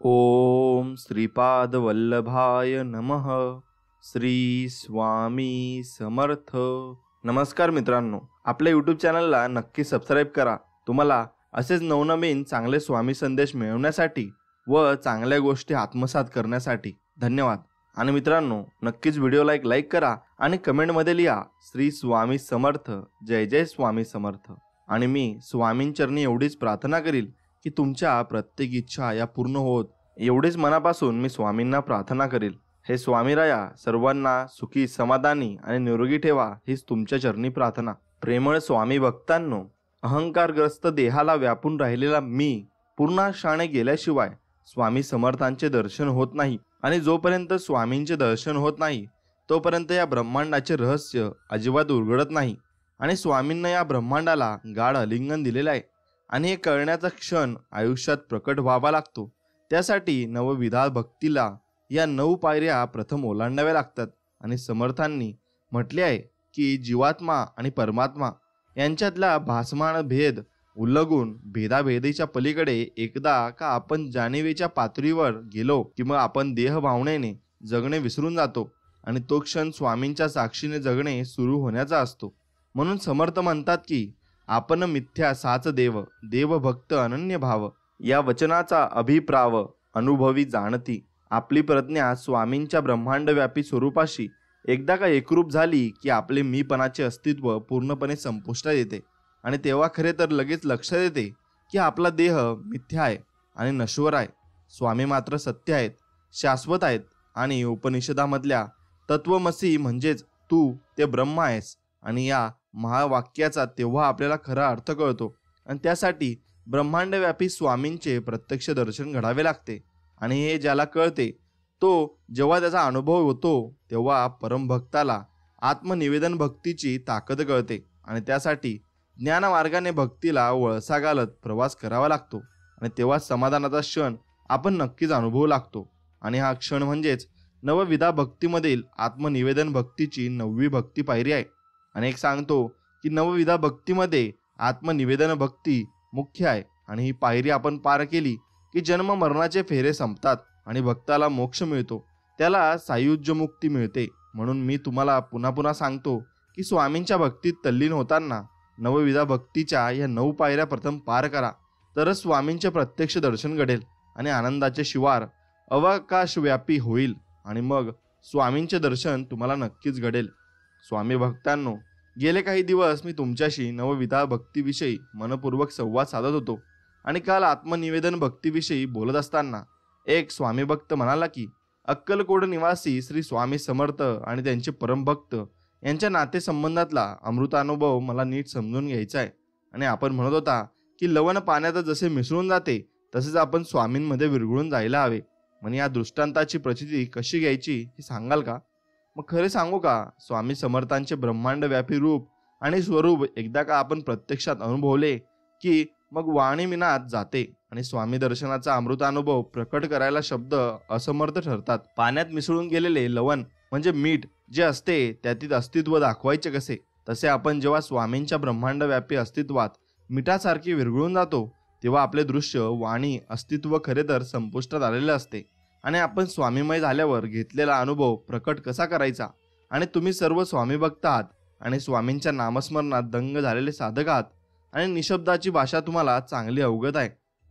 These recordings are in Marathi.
ओम श्रीपादवल्लभाय नमः. श्री स्वामी समर्थ. नमस्कार मित्रांनो, आपल्या यूट्यूब चॅनलला नक्की सबस्क्राईब करा. तुम्हाला असेच नवनवीन चांगले स्वामी संदेश मिळवण्यासाठी व चांगल्या गोष्टी आत्मसात करण्यासाठी. धन्यवाद. आणि मित्रांनो, नक्कीच व्हिडिओला एक लाईक करा आणि कमेंटमध्ये लिहा श्री स्वामी समर्थ, जय जय स्वामी समर्थ. आणि मी स्वामींचरणी एवढीच प्रार्थना करील की तुमच्या प्रत्येक इच्छा या पूर्ण होत, एवढीच मनापासून मी स्वामींना प्रार्थना करील. हे स्वामीराया सर्वांना सुखी, समाधानी आणि निरोगी ठेवा, हीच तुमच्या चरणी प्रार्थना. प्रेमळ स्वामी भक्तांनो, अहंकारग्रस्त देहाला व्यापून राहिलेला मी पूर्णाक्षाने गेल्याशिवाय स्वामी समर्थांचे दर्शन होत नाही. आणि जोपर्यंत स्वामींचे दर्शन होत नाही तोपर्यंत या ब्रह्मांडाचे रहस्य अजिबात उलगडत नाही. आणि स्वामींना या ब्रह्मांडाला गाढ आलिंगन दिलेले आहे. आणि हे कळण्याचा क्षण आयुष्यात प्रकट व्हावा लागतो. त्यासाठी नवविधा भक्तीला या 9 पायऱ्या प्रथम ओलांडाव्या लागतात. आणि समर्थांनी म्हटले आहे की जीवात्मा आणि परमात्मा यांच्यातला भासमान भेद उल्लगून भेदाभेदीच्या पलीकडे एकदा का आपण जाणीवेच्या पातळीवर गेलो की मग आपण देह भावनेने जगणे विसरून जातो आणि तो क्षण स्वामींच्या साक्षीने जगणे सुरू होण्याचा असतो. म्हणून समर्थ म्हणतात की आपण मिथ्या साच देव, देव भक्त अनन्य भाव. या वचनाचा अभिप्राव अनुभवी जाणती. आपली प्रज्ञा स्वामींच्या ब्रह्मांडव्यापी स्वरूपाशी एकदा का एकरूप झाली की आपले मीपणाचे अस्तित्व पूर्णपणे संपुष्टात येते. आणि तेव्हा खरे तर लगेच लक्षात येते की आपला देह मिथ्या आहे आणि नश्वर आहे. स्वामी मात्र सत्य आहेत, शाश्वत आहेत. आणि उपनिषदामधल्या तत्वमसी म्हणजेच तू ते ब्रह्म आहेस. आणि या महावाक्याचा तेव्हा आपल्याला खरा अर्थ कळतो. आणि त्यासाठी ब्रह्मांडव्यापी स्वामींचे प्रत्यक्ष दर्शन घडावे लागते. आणि हे ज्याला कळते तो जेव्हा त्याचा अनुभव होतो तेव्हा परमभक्ताला आत्मनिवेदन भक्तीची ताकद कळते. आणि त्यासाठी ज्ञानमार्गाने भक्तीला वळसा घालत प्रवास करावा लागतो. आणि तेव्हा समाधानाचा क्षण आपण नक्कीच अनुभवू लागतो. आणि हा क्षण म्हणजेच नवविधा भक्तीमधील आत्मनिवेदन भक्तीची 9वी भक्ती पायरी आहे. अनेक सांगतो की नवविधा भक्तीमध्ये आत्मनिवेदन भक्ती मुख्य आहे. आणि ही पायरी आपण पार केली की जन्म मरणाचे फेरे संपतात आणि भक्ताला मोक्ष मिळतो, त्याला सायुज्य मुक्ती मिळते. म्हणून मी तुम्हाला पुन्हा पुन्हा सांगतो की स्वामींच्या भक्तीत तल्लीन होताना नवविधा भक्तीच्या या 9 पायऱ्या प्रथम पार करा, तरच स्वामींचे प्रत्यक्ष दर्शन घडेल आणि आनंदाचे शिवार अवकाशव्यापी होईल. आणि मग स्वामींचे दर्शन तुम्हाला नक्कीच घडेल. स्वामी भक्तांनो, गेले काही दिवस मी तुमच्याशी नवविधा भक्तीविषयी मनपूर्वक संवाद साधत होतो. आणि काल आत्मनिवेदन भक्तीविषयी बोलत असताना एक स्वामी भक्त म्हणाला की अक्कलकोट निवासी श्री स्वामी समर्थ आणि त्यांचे परमभक्त यांच्या नातेसंबंधातला अमृतानुभव मला नीट समजून घ्यायचा आहे. आणि आपण म्हणत होता की लवण पाण्यात जसे मिसळून जाते तसेच आपण स्वामींमध्ये विरघळून जायला हवे. म्हणजे या दृष्टांताची प्रचिती कशी घ्यायची हे सांगाल का? मग खरे सांगू का, स्वामी समर्थांचे ब्रह्मांड व्यापी रूप आणि स्वरूप एकदा का आपण प्रत्यक्षात अनुभवले की मग वाणी मिनात जाते. आणि स्वामी दर्शनाचा अमृतानुभव प्रकट करायला शब्द असमर्थ ठरतात. पाण्यात मिसळून गेलेले लवण म्हणजे मीठ जे असते त्यातील अस्तित्व दाखवायचे कसे, तसे आपण जेव्हा स्वामींच्या ब्रह्मांड व्यापी अस्तित्वात मिठासारखे विरघळून जातो तेव्हा आपले दृश्य, वाणी, अस्तित्व खरे तर संपुष्टात आलेले असते. आणि आपण स्वामीमय झाल्यावर घेतलेला अनुभव प्रकट कसा करायचा. आणि तुम्ही सर्व स्वामी भक्त आहात आणि स्वामींच्या नामस्मरणात दंग झालेले साधक आहात आणि निशब्दाची भाषा तुम्हाला चांगली अवगत आहे.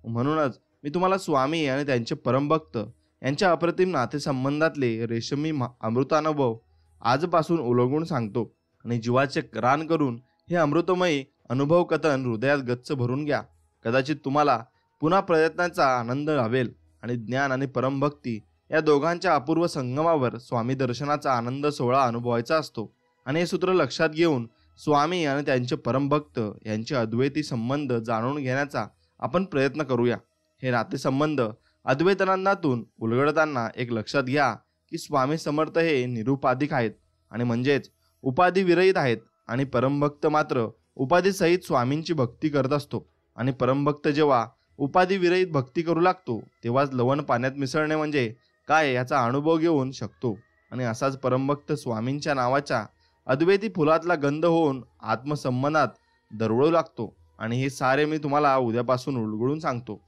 म्हणूनच मी तुम्हाला स्वामी आणि त्यांचे परमभक्त यांच्या अप्रतिम नातेसंबंधातले रेशमी अमृतानुभव आजपासून उलगडून सांगतो. आणि जीवाचे रान करून हे अमृतमयी अनुभव कथन हृदयात गच्च भरून घ्या. कदाचित तुम्हाला पुन्हा प्रयत्नाचा आनंद लाभेल. आणि ज्ञान आणि परमभक्ती या दोघांच्या अपूर्व संगमावर स्वामी दर्शनाचा आनंद सोहळा अनुभवायचा असतो. आणि हे सूत्र लक्षात घेऊन स्वामी आणि त्यांचे परमभक्त यांचे अद्वैती संबंध जाणून घेण्याचा आपण प्रयत्न करूया. हे नातेसंबंध अद्वैतानंदातून उलगडताना एक लक्षात घ्या की स्वामी समर्थ हे निरुपाधिक आहेत आणि म्हणजेच उपाधी विरहित आहेत. आणि परमभक्त मात्र उपाधीसहित स्वामींची भक्ती करत असतो. आणि परमभक्त जेव्हा उपाधी विरहित भक्ती करू लागतो तेव्हाच लवण पाण्यात मिसळणे म्हणजे काय याचा अनुभव घेऊन शकतो. आणि असाच परमभक्त स्वामींच्या नावाच्या अद्वैती फुलातला गंध होऊन आत्मसंबंधात दरवळू लागतो. आणि हे सारे मी तुम्हाला उद्यापासून उलगडून सांगतो.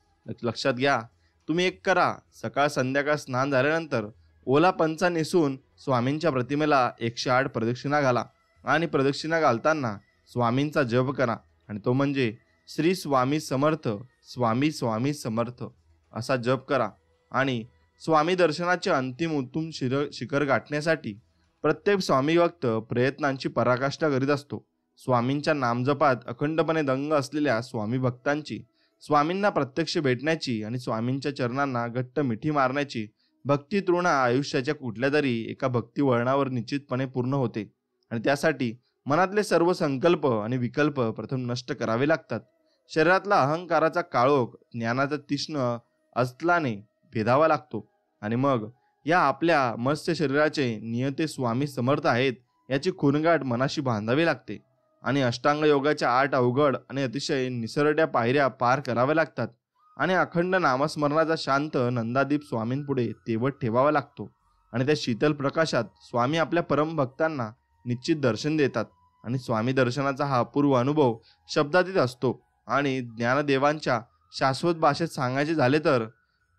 लक्षात घ्या तुम्ही एक करा, सकाळ संध्याकाळ स्नान झाल्यानंतर ओला पंचा नेसून स्वामींच्या प्रतिमेला 108 प्रदक्षिणा घाला आणि प्रदक्षिणा घालताना स्वामींचा जप करा आणि तो म्हणजे श्री स्वामी समर्थ, स्वामी स्वामी समर्थ असा जप करा. आणि स्वामी दर्शनाचे अंतिम उत्तम शिखर गाठण्यासाठी प्रत्येक स्वामी भक्त प्रयत्नांची पराकाष्ठा करीत असतो. स्वामींच्या नामजपात अखंडपणे दंग असलेल्या स्वामी भक्तांची स्वामींना प्रत्यक्ष भेटण्याची आणि स्वामींच्या चरणांना घट्ट मिठी मारण्याची भक्ती तृणा आयुष्याच्या कुठल्या तरी एका भक्ती वळणावर निश्चितपणे पूर्ण होते. आणि त्यासाठी मनातले सर्व संकल्प आणि विकल्प प्रथम नष्ट करावे लागतात. शरीरातला अहंकाराचा काळोख ज्ञानाचा तीक्ष्ण अस्त्राने भेदावा लागतो आणि मग या आपल्या मत्स्य शरीराचे नियते स्वामी समर्थ आहेत याची खूणगाठ मनाशी बांधावी लागते आणि अष्टांग योगाच्या 8 अवघड आणि अतिशय निसरड्या पायऱ्या पार कराव्या लागतात आणि अखंड नामस्मरणाचा शांत नंदादीप स्वामींपुढे तेवत ठेवावा लागतो. आणि त्या शीतल प्रकाशात स्वामी आपल्या परम भक्तांना निश्चित दर्शन देतात आणि स्वामी दर्शनाचा हा अपूर्व अनुभव शब्दातीत असतो. आणि ज्ञानदेवांच्या शाश्वत भाषेत सांगायचे झाले तर,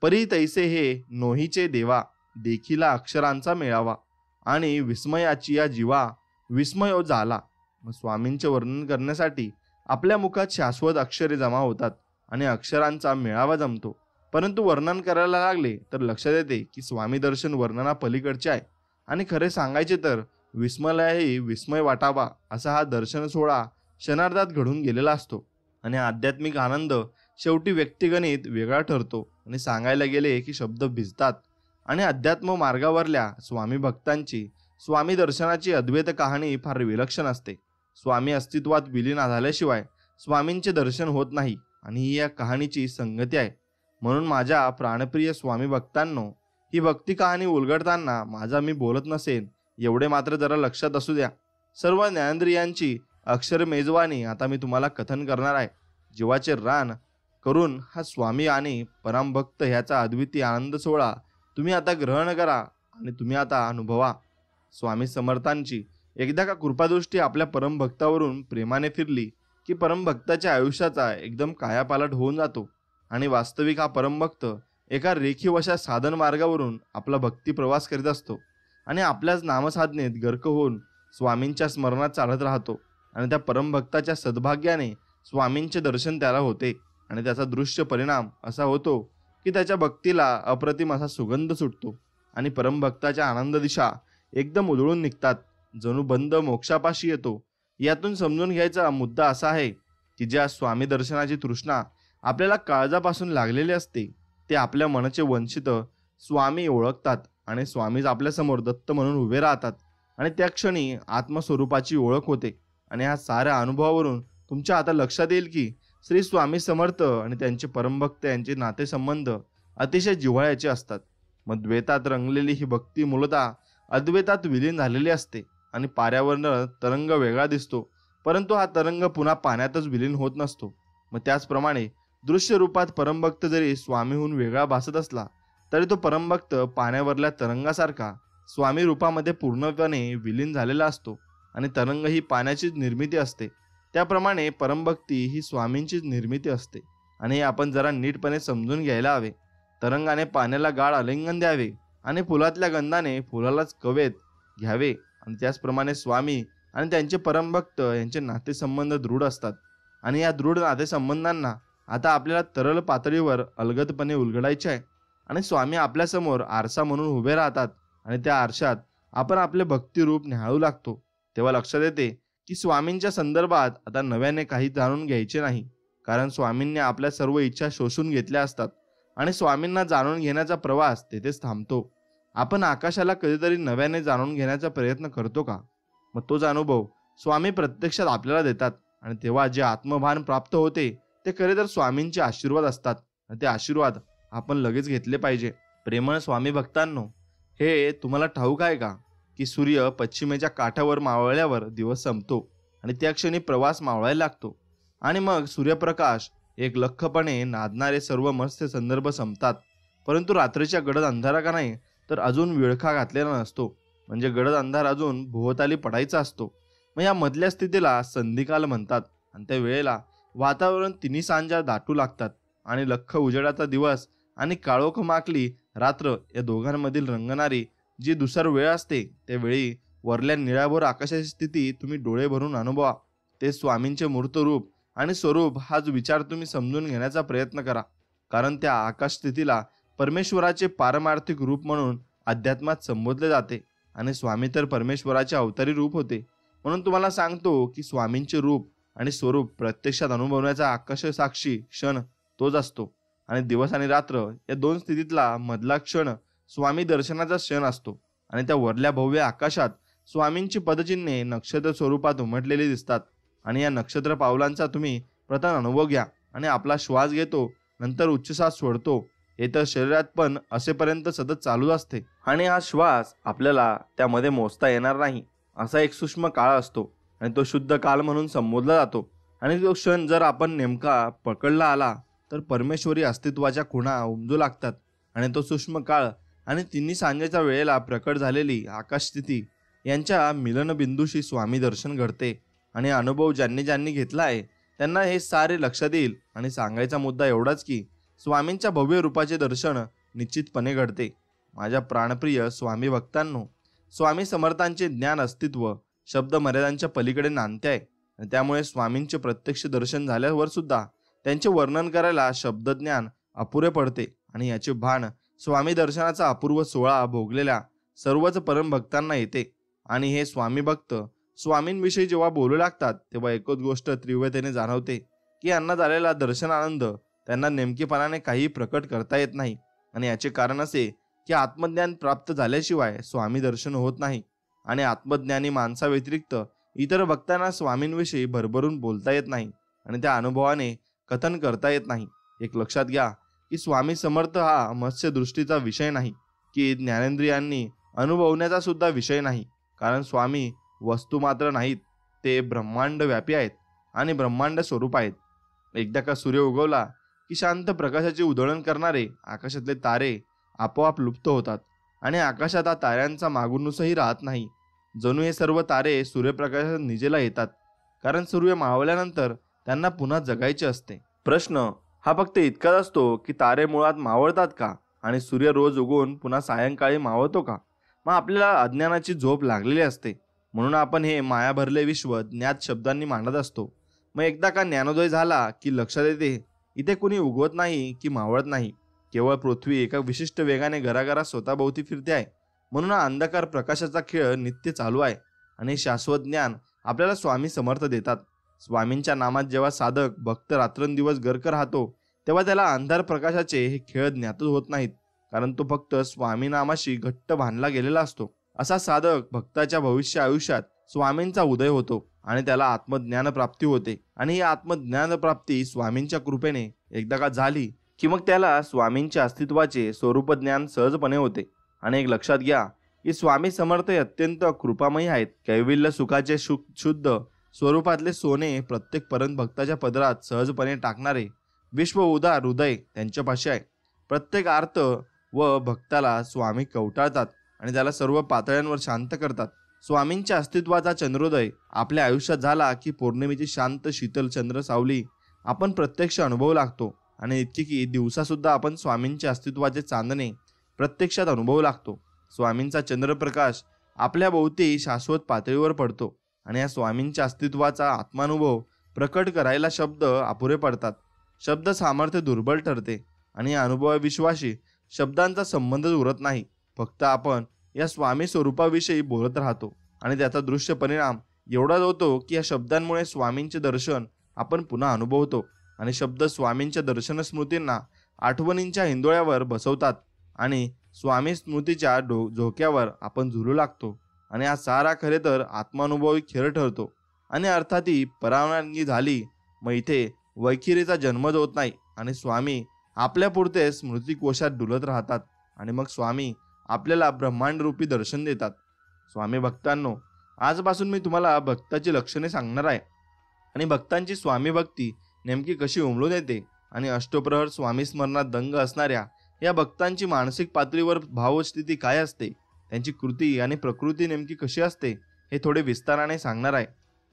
परी तैसे हे नोहीचे देवा, देखीला अक्षरांचा मेळावा आणि विस्मयाची या जीवा विस्मयो झाला. स्वामींचे वर्णन करण्यासाठी आपल्या मुखात शाश्वत अक्षरे जमा होतात आणि अक्षरांचा मेळावा जमतो. परंतु वर्णन करायला लागले तर लक्षात येते की स्वामी दर्शन वर्णना पलीकडचे आहे आणि खरे सांगायचे तर विस्मयालाही विस्मय वाटावा असा हा दर्शन सोहळा क्षणार्धात घडून गेलेला असतो. आणि आध्यात्मिक आनंद शेवटी व्यक्तिगणित वेगळा ठरतो आणि सांगायला गेले की शब्द भिजतात. आणि अध्यात्म मार्गावरल्या स्वामी भक्तांची स्वामी दर्शनाची अद्वैत कहाणी फार विलक्षण असते. स्वामी अस्तित्वात विलीन झाल्याशिवाय स्वामींचे दर्शन होत नाही आणि ही या कहाणीची संगती आहे. म्हणून माझ्या प्राणप्रिय स्वामी भक्तांनो, ही भक्ती कहाणी उलगडताना माझा मी बोलत नसेन एवढे मात्र जरा लक्षात असू द्या. सर्व ज्ञानेंद्रियांची अक्षर मेजवानी आता मी तुम्हाला कथन करणार आहे. जीवाचे रान करून हा स्वामी आणि परमभक्त ह्याचा अद्वितीय आनंद सोहळा तुम्ही आता ग्रहण करा आणि तुम्ही आता अनुभवा. स्वामी समर्थांची एकदा का कृपादृष्टी आपल्या परमभक्तावरून प्रेमाने फिरली की परमभक्ताच्या आयुष्याचा एकदम कायापालट होऊन जातो आणि वास्तविक हा परमभक्त एका रेखीवशा साधन मार्गावरून आपला भक्ती प्रवास करीत असतो आणि आपल्याच नामसाधनेत गर्क होऊन स्वामींच्या स्मरणात चालत राहतो. आणि त्या परमभक्ताच्या सद्भाग्याने स्वामींचे दर्शन त्याला होते आणि त्याचा दृश्य परिणाम असा होतो की त्याच्या भक्तीला अप्रतिम असा सुगंध सुटतो आणि परमभक्ताच्या आनंद दिशा एकदम उधळून निघतात, जणू बंद मोक्षापाशी येतो. यातून समजून घ्यायचा मुद्दा असा आहे की ज्या स्वामी दर्शनाची तृष्णा आपल्याला काळजापासून लागलेली असते ते आपल्या मनाचे वंचित स्वामी ओळखतात आणि स्वामीच आपल्यासमोर दत्त म्हणून उभे राहतात आणि त्या क्षणी आत्मस्वरूपाची ओळख होते. आणि ह्या साऱ्या अनुभवावरून तुमच्या आता लक्षात येईल की श्री स्वामी समर्थ आणि त्यांचे परमभक्त यांचे नातेसंबंध अतिशय जिव्हाळ्याचे असतात. मग द्वैतात रंगलेली ही भक्ती मूलतः अद्वैतात विलीन झालेली असते आणि पाऱ्यावरनं तरंग वेगळा दिसतो, परंतु हा तरंग पुन्हा पाण्यातच विलीन होत नसतो. मग त्याचप्रमाणे दृश्य रूपात परमभक्त जरी स्वामीहून वेगळा भासत असला तरी तो परमभक्त पाण्यावरल्या तरंगासारखा स्वामी रूपामध्ये पूर्णपणे विलीन झालेला असतो आणि तरंग ही पाण्याचीच निर्मिती असते. त्याप्रमाणे परमभक्ती ही स्वामींचीच निर्मिती असते आणि हे आपण जरा नीटपणे समजून घ्यायला हवे. तरंगाने पाण्याला गाढ आलिंगन द्यावे आणि फुलातल्या गंधाने फुलालाच कवेत घ्यावे. आणि त्याचप्रमाणे स्वामी आणि त्यांचे परमभक्त यांचे नातेसंबंध दृढ असतात आणि या दृढ नातेसंबंधांना आता आपल्याला तरल पातळीवर अलगदपणे उलगडायचे आहे. आणि स्वामी आपल्यासमोर आरसा म्हणून उभे राहतात आणि त्या आरशात आपण आपले भक्तिरूप न्याहाळू लागतो. तेव्हा लक्षात येते की स्वामींच्या संदर्भात आता नव्याने काही जाणून घ्यायचे नाही, कारण स्वामींनी आपल्या सर्व इच्छा शोषून घेतल्या असतात आणि स्वामींना जाणून घेण्याचा प्रवास तेथेच थांबतो. आपण आकाशाला कधीतरी नव्याने जाणून घेण्याचा प्रयत्न करतो का? मग तोच अनुभव स्वामी प्रत्यक्षात आपल्याला देतात आणि तेव्हा जे आत्मभान प्राप्त होते ते खरे तर स्वामींचे आशीर्वाद असतात आणि ते आशीर्वाद आपण लगेच घेतले पाहिजे. प्रेमळ स्वामी भक्तांनो, हे तुम्हाला ठाऊक आहे का की सूर्य पश्चिमेच्या काठावर मावळल्यावर दिवस संपतो आणि त्या क्षणी प्रवास मावळायला लागतो आणि मग सूर्यप्रकाश एक लख्खपणे नादणारे सर्व मत्स्य संदर्भ संपतात, परंतु रात्रीच्या गडद अंधारा का नाही तर अजून विळखा घातलेला नसतो, म्हणजे गडद अंधार अजून भोवताली पडायचा असतो. मग या मधल्या स्थितीला संधिकाल म्हणतात आणि त्या वेळेला वातावरण तिन्ही सांजा दाटू लागतात आणि लख्ख उजेडाचा दिवस आणि काळोखमाकली रात्र या दोघांमधील रंगणारी जी दुसर वेळ असते, त्यावेळी वरल्या निळाभोर आकाशाची स्थिती तुम्ही डोळे भरून अनुभवा. ते स्वामींचे मूर्त रूप आणि स्वरूप हा जो विचार तुम्ही समजून घेण्याचा प्रयत्न करा. कारण त्या आकाश स्थितीला परमेश्वराचे पारमार्थिक रूप म्हणून अध्यात्मात संबोधले जाते आणि स्वामी तर परमेश्वराचे अवतारी रूप होते. म्हणून तुम्हाला सांगतो की स्वामींचे रूप आणि स्वरूप प्रत्यक्षात अनुभवण्याचा आकाश साक्षी क्षण तोच असतो. आणि दिवस आणि रात्र या दोन स्थितीतला मधला क्षण स्वामी दर्शनाचा क्षण असतो. आणि त्या वरल्या भव्य आकाशात स्वामींची पदचिन्हे नक्षत्र स्वरूपात उमटलेली दिसतात. आणि या नक्षत्र पावलांचा तुम्ही प्रथम अनुभव घ्या. आणि आपला श्वास घेतो, नंतर उच्छ्वास सोडतो, हे तर शरीरात पण असेपर्यंत सतत चालूच असते. आणि हा श्वास आपल्याला त्यामध्ये मोजता येणार नाही असा एक सूक्ष्म काळ असतो आणि तो शुद्ध काल म्हणून संबोधला जातो. आणि तो क्षण जर आपण नेमका पकडला आला तर परमेश्वरी अस्तित्वाच्या खुणा उमजू लागतात. आणि तो सूक्ष्म काळ आणि तिन्ही सांजेच्या वेळेला प्रकट झालेली आकाश स्थिती यांच्या मिलनबिंदूशी स्वामी दर्शन घडते. आणि अनुभव ज्यांनी ज्यांनी घेतला आहे त्यांना हे सारे लक्षात येईल. आणि सांगायचा मुद्दा एवढाच की स्वामींच्या भव्य रूपाचे दर्शन निश्चितपणे घडते. माझ्या प्राणप्रिय स्वामी भक्तांनो, स्वामी समर्थांचे ज्ञान अस्तित्व शब्द मर्यादांच्या पलीकडे नांदते आहे. आणि त्यामुळे स्वामींचे प्रत्यक्ष दर्शन झाल्यावर सुद्धा त्यांचे वर्णन करायला शब्दज्ञान अपुरे पडते. आणि याचे भान स्वामी दर्शनाचा अपूर्व सोहळा भोगलेल्या सर्वच परम भक्तांना येते. आणि हे स्वामी भक्त स्वामींविषयी जेव्हा बोलू लागतात तेव्हा एकच गोष्ट तीव्रतेने जाणवते की यांना झालेला दर्शन आनंद त्यांना नेमकेपणाने काही प्रकट करता येत नाही. आणि याचे कारण असे की आत्मज्ञान प्राप्त झाल्याशिवाय स्वामी दर्शन होत नाही. आणि आत्मज्ञानी माणसाव्यतिरिक्त इतर भक्तांना स्वामींविषयी भरभरून बोलता येत नाही आणि त्या अनुभवाने कथन करता येत नाही. एक लक्षात घ्या की स्वामी समर्थ हा मत्स्य दृष्टीचा विषय नाही की ज्ञानेंद्रियांनी अनुभवण्याचा सुद्धा विषय नाही. कारण स्वामी वस्तू मात्र नाहीत, ते ब्रह्मांड व्यापी आहेत आणि ब्रह्मांड स्वरूप आहेत. एकदा का सूर्य उगवला की शांत प्रकाशाचे उधळण करणारे आकाशातले तारे आपोआप लुप्त होतात आणि आकाशात हा ताऱ्यांचा मागुनूसही राहत नाही. जणू हे सर्व तारे सूर्यप्रकाशात निजेला येतात, कारण सूर्य मावळल्यानंतर त्यांना पुन्हा जगायचे असते. प्रश्न हा फक्त इतकाच असतो की तारे मुळात मावळतात का आणि सूर्य रोज उगवून पुन्हा सायंकाळी मावळतो का? मग आपल्याला अज्ञानाची झोप लागलेली असते, म्हणून आपण हे माया भरले विश्व ज्ञात शब्दांनी मांडत असतो. मग एकदा का ज्ञानोदय झाला की लक्षात येते इथे कुणी उगवत नाही की मावळत नाही, केवळ पृथ्वी एका विशिष्ट वेगाने घराघरात स्वतःभोवती फिरते आहे. म्हणून हा अंधकार प्रकाशाचा खेळ नित्य चालू आहे. आणि शाश्वत ज्ञान आपल्याला स्वामी समर्थ देतात. स्वामींच्या नामात जेव्हा साधक भक्त रात्रंदिवस गर्क राहतो तेव्हा त्याला अंधार प्रकाशाचे हे खेळ ज्ञातच होत नाहीत, कारण तो फक्त स्वामी नामाशी घट्ट बांधला गेलेला असतो. असा साधक भक्ताच्या भविष्य आयुष्यात स्वामींचा उदय होतो आणि त्याला आत्मज्ञान प्राप्ती होते. आणि ही आत्मज्ञान प्राप्ती स्वामींच्या कृपेने एकदा का झाली की मग त्याला स्वामींच्या अस्तित्वाचे स्वरूप ज्ञान सहजपणे होते. आणि एक लक्षात घ्या की स्वामी समर्थ हे अत्यंत कृपामयी आहेत. कैवल्य सुखाचे शुद्ध स्वरूपातले सोने प्रत्येक परम भक्ताच्या पदरात सहजपणे टाकणारे विश्व उदार हृदय त्यांच्यापाशी आहे. प्रत्येक आर्त व भक्ताला स्वामी कवटाळतात आणि त्याला सर्व पातळ्यांवर शांत करतात. स्वामींच्या अस्तित्वाचा चंद्रोदय आपल्या आयुष्यात झाला की पौर्णिमेची शांत शीतल चंद्र सावली आपण प्रत्यक्ष अनुभवू लागतो. आणि इतके की दिवसा सुद्धा आपण स्वामींच्या अस्तित्वाचे चांदणे प्रत्यक्षात अनुभवू लागतो. स्वामींचा चंद्रप्रकाश आपल्या भोवती शाश्वत पातळीवर पडतो आणि या स्वामींच्या अस्तित्वाचा आत्मानुभव प्रकट करायला शब्द अपुरे पडतात. शब्द सामर्थ्य दुर्बल ठरते आणि या अनुभवाविश्वाशी शब्दांचा संबंधच उरत नाही. फक्त आपण या स्वामी स्वरूपाविषयी बोलत राहतो आणि त्याचा दृश्य परिणाम एवढाच होतो की या शब्दांमुळे स्वामींचे दर्शन आपण पुन्हा अनुभवतो आणि शब्द स्वामींच्या दर्शन स्मृतींना आठवणींच्या हिंदोळ्यावर बसवतात आणि स्वामी स्मृतीच्या झोक्यावर आपण झुलू लागतो. आणि हा सारा खरे तर आत्मानुभवी खेळ ठरतो. आणि अर्थात ही परवानगी झाली मग इथे वैखिरीचा जन्मच होत नाही आणि स्वामी आपल्या पुरते स्मृतिकोशात डुलत राहतात. आणि मग स्वामी आपल्याला ब्रह्मांड रूपी दर्शन देतात. स्वामी भक्तांनो, आजपासून मी तुम्हाला भक्ताची लक्षणे सांगणार आहे आणि भक्तांची स्वामी भक्ती नेमकी कशी उमलून येते आणि अष्टप्रहर स्वामी स्मरणात दंग असणाऱ्या या भक्तांची मानसिक पातळीवर भावस्थिती काय असते, त्यांची कृती आणि प्रकृती नेमकी कशी असते हे थोडे विस्ताराने सांगणार आहे.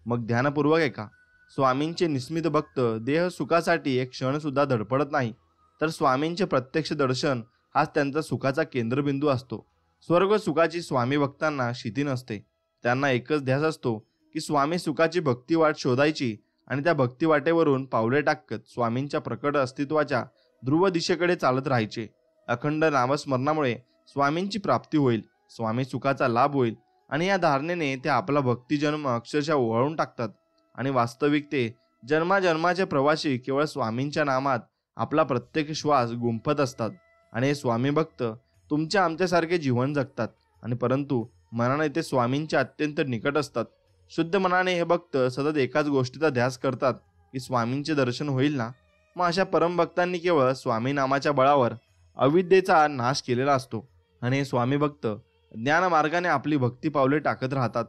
मग ध्यानपूर्वक ऐका. स्वामींचे निस्मित भक्त देह सुखासाठी एक क्षण सुद्धा धडपडत नाही. तर स्वामींचे प्रत्यक्ष दर्शन हाच त्यांचा सुखाचा केंद्रबिंदू असतो. स्वर्ग सुखाची स्वामी भक्तांना शिती नसते. त्यांना एकच ध्यास असतो की स्वामी सुखाची भक्ती वाट शोधायची आणि त्या भक्ती वाटेवरून पावले टाकत स्वामींच्या प्रकट अस्तित्वाच्या ध्रुव दिशेकडे चालत राहायचे. अखंड नामस्मरणामुळे स्वामींची प्राप्ती होईल, स्वामी सुखाचा लाभ होईल आणि या धारणेने ते आपला भक्ती जन्म अक्षरशः ओवाळून टाकतात आणि वास्तविक ते जन्माजन्माचे प्रवासी केवळ स्वामींच्या नामात आपला प्रत्येक श्वास गुंफत असतात. आणि हे स्वामी भक्त तुमच्या आमच्यासारखे जीवन जगतात आणि परंतु मनाने ते स्वामींच्या अत्यंत निकट असतात. शुद्ध मनाने हे भक्त सतत एकाच गोष्टीचा ध्यास करतात की स्वामींचे दर्शन होईल ना. मग अशा परमभक्तांनी केवळ स्वामी नामाच्या बळावर अविद्येचा नाश केलेला असतो आणि हे स्वामी भक्त ज्ञान मार्गाने आपली भक्ती पावले टाकत राहतात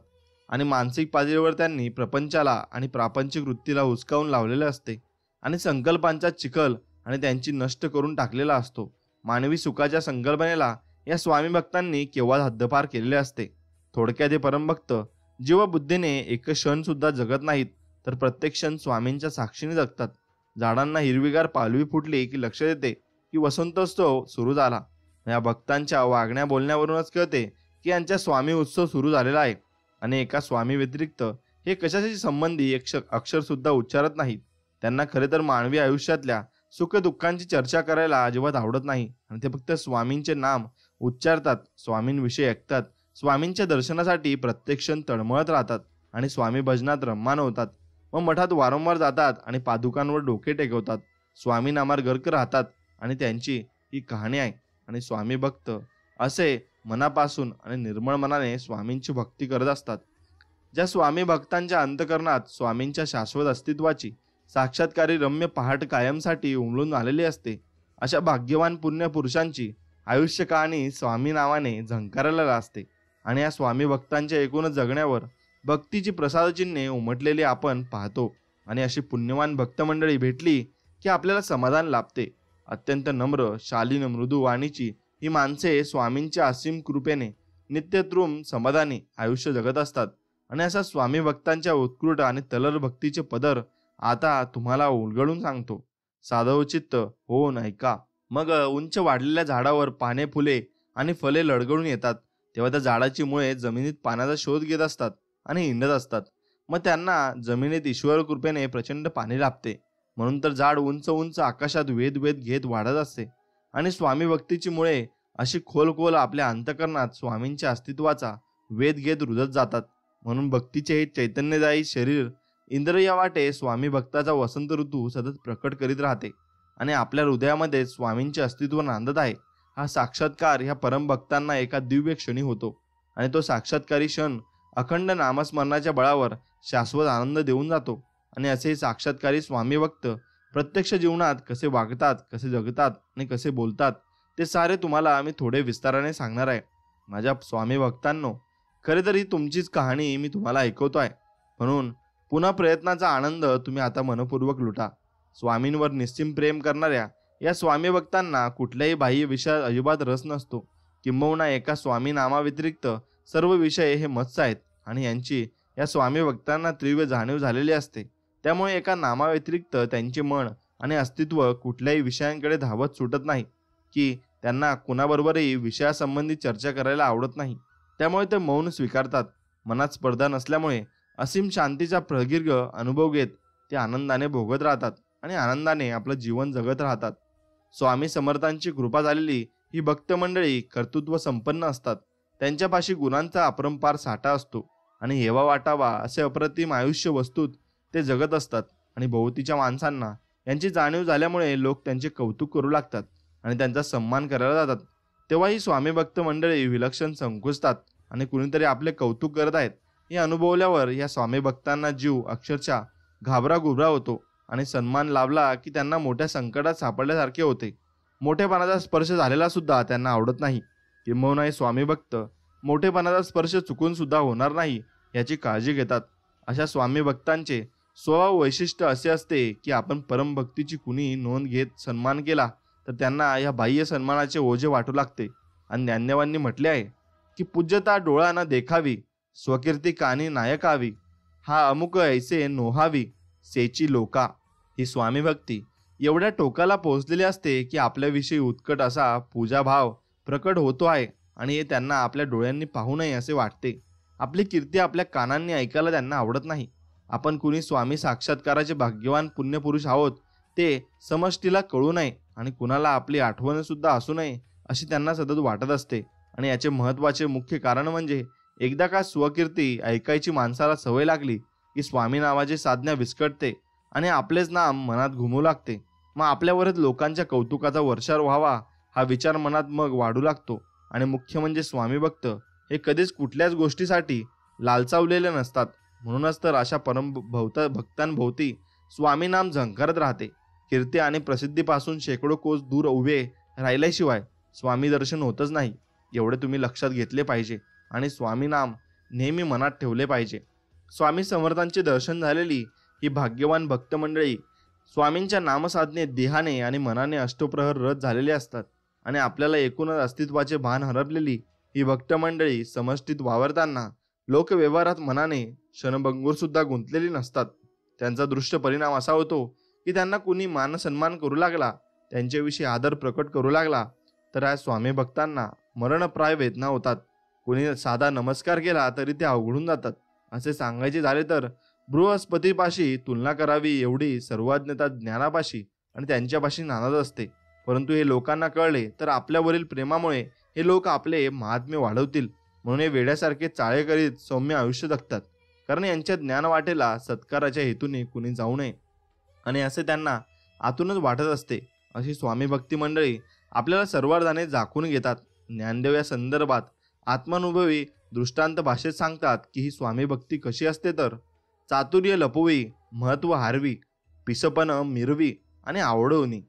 आणि मानसिक पातळीवर त्यांनी प्रपंचाला आणि प्रापंचिक वृत्तीला हुसकावून लावलेले असते आणि संकल्पांचा चिखल आणि त्यांची नष्ट करून टाकलेला असतो. मानवी सुखाच्या संकल्पनेला या स्वामी भक्तांनी केव्हा हद्दपार केलेले असते. थोडक्यात हे परमभक्त जीवबुद्धीने एक क्षण सुद्धा जगत नाहीत, तर प्रत्येक क्षण स्वामींच्या साक्षीने जगतात. झाडांना हिरवीगार पालवी फुटली की लक्ष येते की वसंतोत्सव सुरू झाला. या भक्तांच्या वागण्या बोलण्यावरूनच कळते की यांच्या स्वामी उत्सव सुरू झालेला आहे. आणि एका स्वामी व्यतिरिक्त हे कशाशी संबंधी एक अक्षर सुद्धा उच्चारत नाहीत. त्यांना खरे तर मानवी आयुष्यातल्या सुख दुःखांची चर्चा करायला अजिबात आवडत नाही आणि ते फक्त स्वामींचे नाम उच्चारतात, स्वामींविषयी ऐकतात, स्वामींच्या दर्शनासाठी प्रत्येक क्षण तळमळत राहतात आणि स्वामी भजनात रममाण होतात. मग मठात वारंवार जातात आणि पादुकांवर डोके टेकवतात, स्वामी नामात गर्क राहतात आणि त्यांची ही कहाणी आहे. आणि स्वामी भक्त असे मनापासून आणि निर्मळ मनाने स्वामींची भक्ती करत असतात. ज्या स्वामी भक्तांच्या अंतकरणात स्वामींच्या शाश्वत अस्तित्वाची साक्षात्कारी रम्य पहाट कायमसाठी उमलून आलेली असते, अशा भाग्यवान पुण्य पुरुषांची आयुष्य कहाणी स्वामी नावाने झंकारायला असते. आणि या स्वामी भक्तांच्या एकूणच जगण्यावर भक्तीची प्रसादचिन्हे उमटलेली आपण पाहतो. आणि अशी पुण्यवान भक्तमंडळी भेटली की आपल्याला समाधान लाभते. अत्यंत नम्र, शालीन, मृदू वाणीची ही माणसे स्वामींच्या असीम कृपेने नित्यत्रुम समाधानी आयुष्य जगत असतात. आणि अशा स्वामी भक्तांच्या उत्कृष्ट आणि तलर भक्तीचे पदर आता तुम्हाला उलगडून सांगतो. साधवचित्त होऊन ऐका. मग उंच वाढलेल्या झाडावर पाने, फुले आणि फले लडगडून येतात, तेव्हा त्या झाडाची मुळे जमिनीत पाण्याचा शोध घेत असतात आणि हिंडत असतात. मग त्यांना जमिनीत ईश्वर कृपेने प्रचंड पाणी लाभते. म्हणून तर झाड उंच उंच आकाशात वेध वेध घेत वाढत असते. आणि स्वामी भक्तीची मुळे अशी खोल आपल्या अंतकरणात स्वामींच्या अस्तित्वाचा वेध घेत रुजत जातात. म्हणून भक्तीचे हे चैतन्यदायी शरीर इंद्रिय वाटे स्वामी भक्ताचा वसंत ऋतू सतत प्रकट करीत राहते आणि आपल्या हृदयामध्ये स्वामींचे अस्तित्व नांदत आहे. हा साक्षात्कार ह्या परमभक्तांना एका दिव्य क्षणी होतो आणि तो साक्षात्कारी क्षण अखंड नामस्मरणाच्या बळावर शाश्वत आनंद देऊन जातो. आणि असे साक्षात्कारी स्वामी भक्त प्रत्यक्ष जीवनात कसे वागतात, कसे जगतात आणि कसे बोलतात ते सारे तुम्हाला आम्ही थोडे विस्ताराने सांगणार आहे. माझ्या स्वामी भक्तांनो, खरे तर ही तुमचीच कहाणी मी तुम्हाला ऐकवतोय, म्हणून पुन्हा प्रयत्नाचा आनंद तुम्ही आता मनपूर्वक लुटा. स्वामींवर निस्सीम प्रेम करणाऱ्या या स्वामी भक्तांना कुठल्याही बाह्य विषयात अजिबात रस नसतो. किंबहुना एका स्वामी नामाव्यतिरिक्त सर्व विषय हे मत्स्य आहेत आणि यांची या स्वामी भक्तांना तीव्र जाणीव झालेली असते. त्यामुळे एका नामाव्यतिरिक्त त्यांचे मन आणि अस्तित्व कुठल्याही विषयांकडे धावत सुटत नाही की त्यांना कुणाबरोबरही विषयासंबंधी चर्चा करायला आवडत नाही. त्यामुळे ते मौन स्वीकारतात. मनात स्पर्धा नसल्यामुळे असीम शांतीचा प्रदीर्घ अनुभव घेत ते आनंदाने भोगत राहतात आणि आनंदाने आपलं जीवन जगत राहतात. स्वामी समर्थांची कृपा झालेली ही भक्त मंडळी कर्तृत्व संपन्न असतात. त्यांच्यापाशी गुणांचा अपरंपार साठा असतो आणि हेवा वाटावा असे अप्रतिम आयुष्य वस्तूत ते जगत असतात. आणि भोवतीच्या माणसांना यांची जाणीव झाल्यामुळे लोक त्यांचे कौतुक करू लागतात आणि त्यांचा सन्मान करायला जातात. तेव्हा ही स्वामी भक्त मंडळी विलक्षण संकुचतात आणि कुणीतरी आपले कौतुक करत आहेत हे अनुभवल्यावर या स्वामी भक्तांना जीव अक्षरशः घाबरा होतो आणि सन्मान लाभला की त्यांना मोठ्या संकटात सापडल्यासारखे होते. मोठेपणाचा स्पर्श झालेला सुद्धा त्यांना आवडत नाही. किंबहुना हे स्वामी भक्त मोठेपणाचा स्पर्श चुकून सुद्धा होणार नाही याची काळजी घेतात. अशा स्वामी भक्तांचे स्वभाव वैशिष्ट्य असे असते की आपण परमभक्तीची कुणी नोंद घेत सन्मान केला तर त्यांना या बाह्य सन्मानाचे ओझे वाटू लागते. आणि ज्ञानदेवांनी म्हटले आहे की पूज्यता डोळा न देखावी, स्वकीर्ती कानी नायकावी, हा अमुक ऐसे नोहावी सेची लोका. ही स्वामी भक्ती एवढ्या टोकाला पोहोचलेले असते की आपल्याविषयी उत्कट असा पूजाभाव प्रकट होतो आहे आणि हे त्यांना आपल्या डोळ्यांनी पाहू नये असे वाटते. आपली कीर्ती आपल्या कानांनी ऐकायला त्यांना आवडत नाही. आपण कुणी स्वामी साक्षात्काराचे भाग्यवान पुण्यपुरुष आहोत ते समष्टीला कळू नये आणि कुणाला आपली आठवण सुद्धा असू नये अशी त्यांना सतत वाटत असते. आणि याचे महत्त्वाचे मुख्य कारण म्हणजे एकदा का स्वकीर्ती ऐकायची माणसाला सवय लागली की स्वामी नावाची साधना विस्कटते आणि आपलेच नाम मनात घुमू लागते. मग आपल्यावरच लोकांच्या कौतुकाचा वर्षाव व्हावा हा विचार मनात मग वाढू लागतो. आणि मुख्य म्हणजे स्वामी भक्त हे कधीच कुठल्याच गोष्टीसाठी लालचावलेले नसतात. म्हणूनच तर अशा भक्तांभोवती स्वामी नाम झंकारत राहते. कीर्ती आणि प्रसिद्धीपासून शेकडो कोस दूर उभे राहिल्याशिवाय स्वामी दर्शन होतच नाही. एवढे तुम्ही लक्षात घेतले पाहिजे आणि स्वामी नाम नेहमी मनात ठेवले पाहिजे. स्वामी समर्थांचे दर्शन झालेली ही भाग्यवान भक्त मंडळी स्वामींच्या नामसाधनेत देहाने आणि मनाने अष्टप्रहर रत झालेले असतात. आणि आपल्याला एकूणच अस्तित्वाचे भान हरपलेली ही भक्त मंडळी समष्टीत वावरताना लोकव्यवहारात मनाने क्षणभंगूर सुद्धा गुंतलेली नसतात. त्यांचा दृष्ट परिणाम असा होतो की त्यांना कुणी मान सन्मान करू लागला, त्यांच्याविषयी आदर प्रकट करू लागला तर या स्वामी भक्तांना मरणप्राय वेदना होतात. कुणी साधा नमस्कार केला तरी ते अवघडून जातात. असे सांगायचे झाले तर बृहस्पतीपाशी तुलना करावी एवढी सर्वज्ञता ज्ञानापाशी आणि त्यांच्यापाशी नांदत असते. परंतु हे लोकांना कळले तर आपल्यावरील प्रेमामुळे हे लोक आपले महात्म्य वाढवतील म्हणून हे वेड्यासारखे चाळे करीत सौम्य आयुष्य जगतात. कारण यांच्या ज्ञान वाटेला सत्काराच्या हेतूने कुणी जाऊ नये आणि असे त्यांना आतूनच वाटत असते. अशी स्वामी भक्ती मंडळी आपल्याला सर्वार्थाने झाकून घेतात. ज्ञानदेव या संदर्भात आत्मानुभवी दृष्टांत भाषेत सांगतात की ही स्वामी भक्ती कशी असते तर चातुर्य लपवी, महत्व हारवी, पिसपण मिरवी आणि आवडवणी.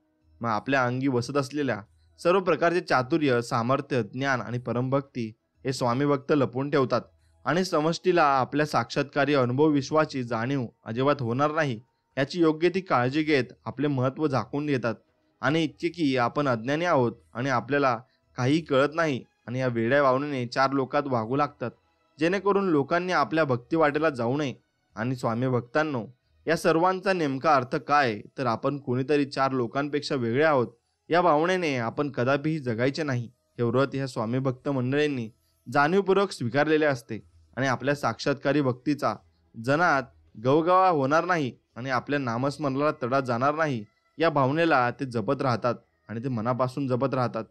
मग आपल्या अंगी वसत असलेल्या सर्व प्रकारचे चातुर्य, सामर्थ्य, ज्ञान आणि परमभक्ती हे स्वामी भक्त लपवून ठेवतात आणि समष्टीला आपल्या साक्षात्कारी अनुभव विश्वाची जाणीव अजिबात होणार नाही याची योग्य ती काळजी घेत आपले महत्त्व झाकून घेतात. आणि इतके की आपण अज्ञानी आहोत आणि आपल्याला काही कळत नाही आणि या वेड्या वावणीने चार लोकात वागू लागतात जेणेकरून लोकांनी आपल्या भक्ती वाटेला जाऊ नये. आणि स्वामी भक्तांनो, या सर्वांचा नेमका अर्थ काय तर आपण कोणीतरी चार लोकांपेक्षा वेगळे आहोत या भावनेने आपण कदापिही जगायचे नाही. हे व्रत ह्या स्वामी भक्त मंडळींनी जाणीवपूर्वक स्वीकारलेले असते आणि आपल्या साक्षात्कारी भक्तीचा जनात गवगवा होणार नाही आणि आपल्या नामस्मरणाला तडा जाणार नाही या भावनेला ते जपत राहतात आणि ते मनापासून जपत राहतात.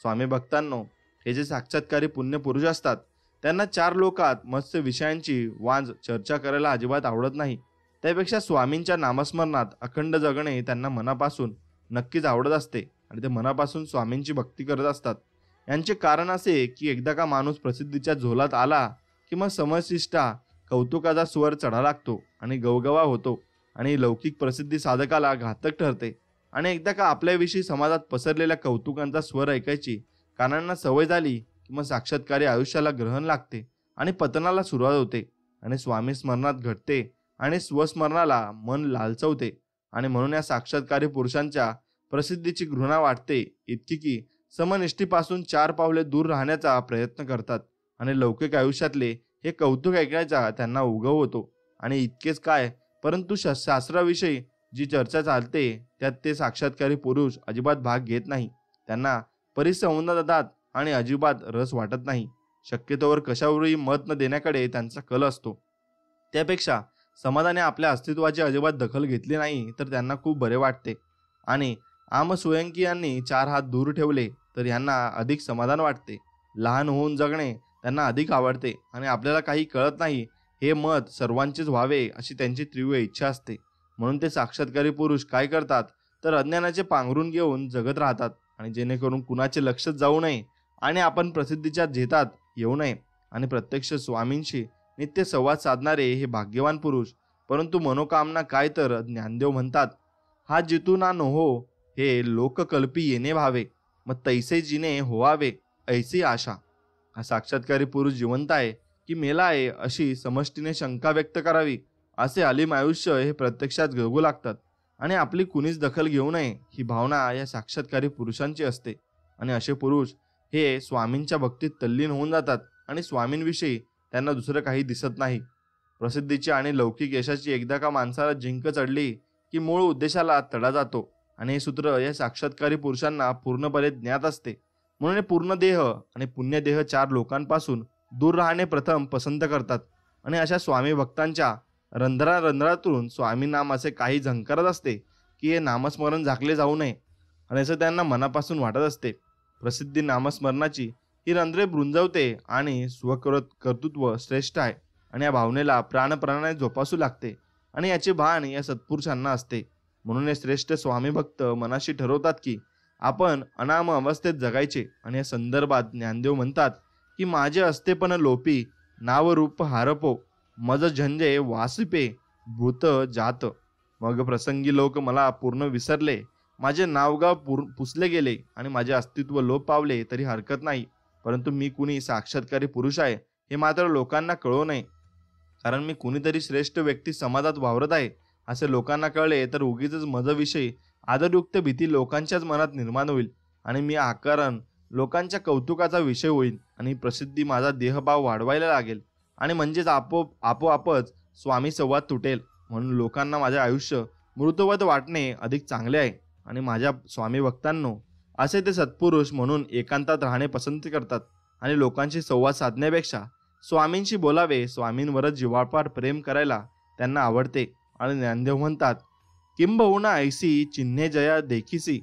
स्वामी भक्तांनो, हे जे साक्षात्कारी पुण्य पुरुष असतात त्यांना चार लोकात मत्स्य विषयांची वांज चर्चा करायला अजिबात आवडत नाही. त्यापेक्षा स्वामींच्या नामस्मरणात अखंड जगणे त्यांना मनापासून नक्कीच आवडत असते आणि ते मनापासून स्वामींची भक्ती करत असतात. यांचे कारण असे की एकदा का माणूस प्रसिद्धीच्या झोलात आला की मग समशिष्टा कौतुकाचा स्वर चढा लागतो आणि गवगवा होतो आणि लौकिक प्रसिद्धी साधकाला घातक ठरते. आणि एकदा का आपल्याविषयी समाजात पसरलेल्या कौतुकांचा स्वर ऐकायची कानांना सवय झाली की मग साक्षात्कारी आयुष्याला ग्रहण लागते आणि पतनाला सुरुवात होते आणि स्वामी स्मरणात घडते आणि स्वस्मरणाला मन लालचवते. आणि म्हणून या साक्षात्कारी पुरुषांच्या प्रसिद्धीची घृणा वाटते इतकी की समनिष्ठीपासून चार पावले दूर राहण्याचा प्रयत्न करतात आणि लौकिक आयुष्यातले हे कौतुक ऐकायचा त्यांना उगव होतो. आणि इतकेच काय, परंतु शास्त्राविषयी जी चर्चा चालते त्यात ते साक्षात्कारी पुरुष अजिबात भाग घेत नाही. त्यांना परिसंवादात आणि अजिबात रस वाटत नाही. शक्यतोवर कशावरही मत न देण्याकडे त्यांचा कल असतो. त्यापेक्षा समाजाने आपल्या अस्तित्वाची अजिबात दखल घेतली नाही तर त्यांना खूप बरे वाटते. आणि आमस्वयंकीयांनी चार हात दूर ठेवले तर यांना अधिक समाधान वाटते. लहान होऊन जगणे त्यांना अधिक आवडते आणि आपल्याला काही कळत नाही हे मत सर्वांचेच व्हावे अशी त्यांची तीव्र इच्छा असते. म्हणून ते साक्षात्कारी पुरुष काय करतात तर अज्ञानाचे पांघरून घेऊन जगत राहतात आणि जेणेकरून कुणाचे लक्षच जाऊ नये आणि आपण प्रसिद्धीच्या झेतात येऊ नये. आणि प्रत्यक्ष स्वामींशी नित्य संवाद साधणारे हे भाग्यवान पुरुष. परंतु मनोकामना काय तर ज्ञानदेव म्हणतात, हा जितू ना नोहो हे लोककल्पी येणे भावे, मग तैसे जिने होवावे ऐसी आशा. हा साक्षात्कारी पुरुष जिवंत आहे की मेला आहे अशी समष्टीने शंका व्यक्त करावी असे अलीम आयुष्य हे प्रत्यक्षात जगू लागतात. आणि आपली कुणीच दखल घेऊ नये ही भावना या साक्षात्कारी पुरुषांची असते. आणि असे पुरुष हे स्वामींच्या भक्तीत तल्लीन होऊन जातात आणि स्वामींविषयी त्यांना दुसरं काही दिसत नाही. प्रसिद्धीची आणि लौकिक यशाची एकदा का माणसाला जिंक चढली की मूळ उद्देशाला तडा जातो आणि हे सूत्र या साक्षात्कारी पुरुषांना पूर्णपणे ज्ञात असते. म्हणून हे पूर्ण देह आणि पुण्य देह 4 लोकांपासून दूर राहणे प्रथम पसंत करतात. आणि अशा स्वामी भक्तांच्या रंध्रातून स्वामी नामाचे काही झंकारत असते की हे नामस्मरण झाकले जाऊ नये, आणि असं त्यांना मनापासून वाटत असते. प्रसिद्धी नामस्मरणाची ही रंध्रे ब्रुंजवते आणि स्वकर्तृत्व श्रेष्ठ आहे आणि या भावनेला प्राणप्राणाने जोपासू लागते आणि याचे भान या सत्पुरुषांना असते. म्हणून हे श्रेष्ठ स्वामी भक्त मनाशी ठरवतात की आपण अनाम अवस्थेत जगायचे. आणि या संदर्भात ज्ञानदेव म्हणतात की माझे असतेपण लोपी नावरूप हारपो मज झंजे वासिपे भूत जात. मग प्रसंगी लोक मला पूर्ण विसरले, माझे नावगाव पुसले गेले आणि माझे अस्तित्व लोप पावले तरी हरकत नाही, परंतु मी कुणी साक्षात्कारी पुरुष आहे हे मात्र लोकांना कळू नये. कारण मी कुणीतरी श्रेष्ठ व्यक्ती समाजात वावरत आहे असे लोकांना कळले तर उगीच माझ्याविषयी आदरयुक्त भीती लोकांच्याच मनात निर्माण होईल आणि मी आकारण लोकांच्या कौतुकाचा विषय होईल आणि प्रसिद्धी माझा देहभाव वाढवायला लागेल आणि म्हणजेच आपोआपच स्वामी संवाद तुटेल. म्हणून लोकांना माझे आयुष्य मृतवत वाटणे अधिक चांगले आहे. आणि माझ्या स्वामी भक्तांनो, असे ते सत्पुरुष म्हणून एकांतात राहणे पसंत करतात आणि लोकांशी संवाद साधण्यापेक्षा स्वामींशी बोलावे, स्वामींवरच जिव्हाळापार प्रेम करायला त्यांना आवडते. आणि ज्ञानदेव म्हणतात, किंबहुना ऐसी चिन्हे जया देखीसी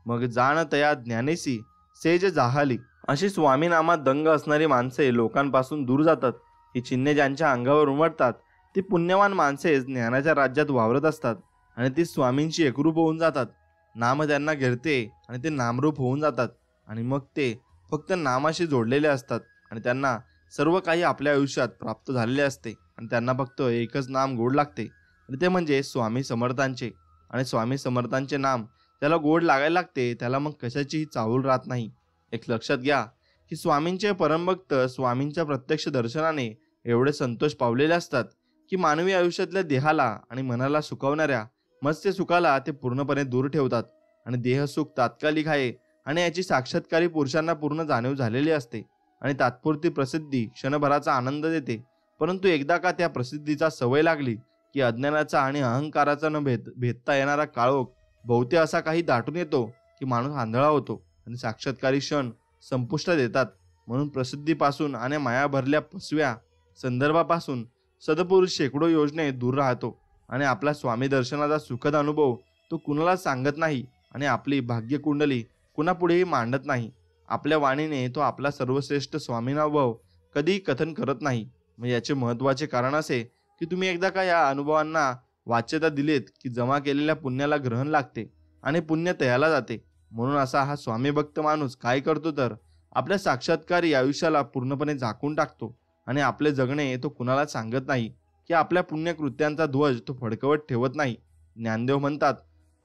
मग जाण तया ज्ञानेसी सेज जाहाली. अशी स्वामी नामात दंग असणारी माणसे लोकांपासून दूर जातात. ही चिन्हे ज्यांच्या अंगावर उमटतात ती पुण्यवान माणसे ज्ञानाच्या राज्यात वावरत असतात आणि ती स्वामींशी एकरूप होऊन जातात. नाम त्यांना घेरते आणि ते नामरूप होऊन जातात आणि मग ते फक्त नामाशी जोडलेले असतात आणि त्यांना सर्व काही आपल्या आयुष्यात प्राप्त झालेले असते आणि त्यांना फक्त एकच नाम गोड लागते आणि ते म्हणजे स्वामी समर्थांचे. आणि स्वामी समर्थांचे नाम त्याला गोड लागायला लागते त्याला मग कशाचीही चाहूल राहत नाही. एक लक्षात घ्या की स्वामींचे परमभक्त स्वामींच्या प्रत्यक्ष दर्शनाने एवढे संतोष पावलेले असतात की मानवी आयुष्यातल्या देहाला आणि मनाला सुखावणाऱ्या मत्स्य सुखाला ते पूर्णपणे दूर ठेवतात. आणि देहसुख तात्कालिक आहे आणि याची साक्षात्कारी पुरुषांना पूर्ण जाणीव झालेली असते आणि तात्पुरती प्रसिद्धी क्षणभराचा आनंद देते, परंतु एकदा का त्या प्रसिद्धीचा सवय लागली की अज्ञानाचा आणि अहंकाराचा न भेदता येणारा काळोख बहुते असा काही दाटून येतो की माणूस आंधळा होतो आणि साक्षात्कारी क्षण संपुष्टात येतात. म्हणून प्रसिद्धीपासून आणि माया भरल्या फसव्या संदर्भापासून सदपुरुष शेकडो योजने दूर राहतो आणि आपला स्वामी दर्शनाचा सुखद अनुभव तो कुणाला सांगत नाही आणि आपली भाग्यकुंडली कुणापुढेही मांडत नाही. आपल्या वाणीने तो आपला सर्वश्रेष्ठ स्वामीनाभाव कधीही कथन करत नाही. मग याचे महत्त्वाचे कारण असे की तुम्ही एकदा का या अनुभवांना वाच्यता दिलेत की जमा केलेल्या पुण्याला ग्रहण लागते आणि पुण्य तयाला जाते. म्हणून असा हा स्वामी भक्त माणूस काय करतो तर आपल्या साक्षात्कारी आयुष्याला पूर्णपणे झाकून टाकतो आणि आपले जगणे तो कुणाला सांगत नाही की आपल्या पुण्यकृत्यांचा ध्वज तो फडकवत ठेवत नाही. ज्ञानदेव म्हणतात,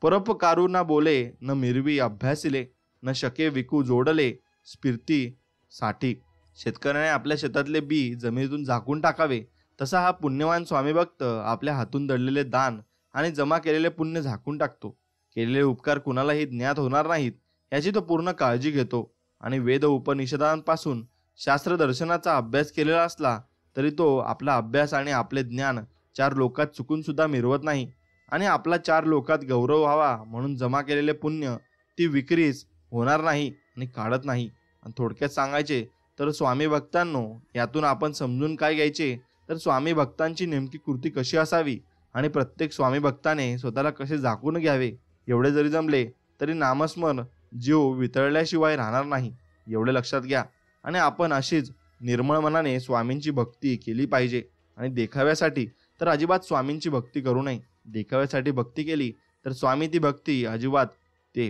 परोपकारू ना बोले न मिरवी अभ्यासिले न शके विकू जोडले स्फीर्ती साठी. शेतकऱ्याने आपल्या शेतातले बी जमिनीतून झाकून टाकावे तसा हा पुण्यवान स्वामी भक्त आपल्या हातून दडलेले दान आणि जमा केलेले पुण्य झाकून टाकतो. केलेले उपकार कुणालाही ज्ञात होणार नाहीत याची तो पूर्ण काळजी घेतो. आणि वेद उपनिषदांपासून शास्त्र दर्शनाचा अभ्यास केलेला असला तरी तो आपला अभ्यास आणि आपले ज्ञान 4 लोकात चुकून सुद्धा मिरवत नाही आणि आपला 4 लोकात गौरव व्हावा म्हणून जमा केलेले पुण्य ती विक्रीच होणार नाही आणि काढत नाही. आणि थोडक्यात सांगायचे तर स्वामी भक्तांनो, यातून आपण समजून काय घ्यायचे तर स्वामी भक्तांची नेमकी कृती कशी असावी आणि प्रत्येक स्वामी भक्ताने स्वतःला कसे झाकून घ्यावे एवढे जरी जमले तरी नामस्मरण जीव वितळल्याशिवाय राहणार नाही, एवढे लक्षात घ्या. आणि आपण अशीच निर्मळ मनाने स्वामींची भक्ती केली पाहिजे. आणि देखाव्यासाठी तर अजिबात स्वामींची भक्ती करू नये. देखाव्यासाठी भक्ती केली तर स्वामी ती भक्ती अजिबात ते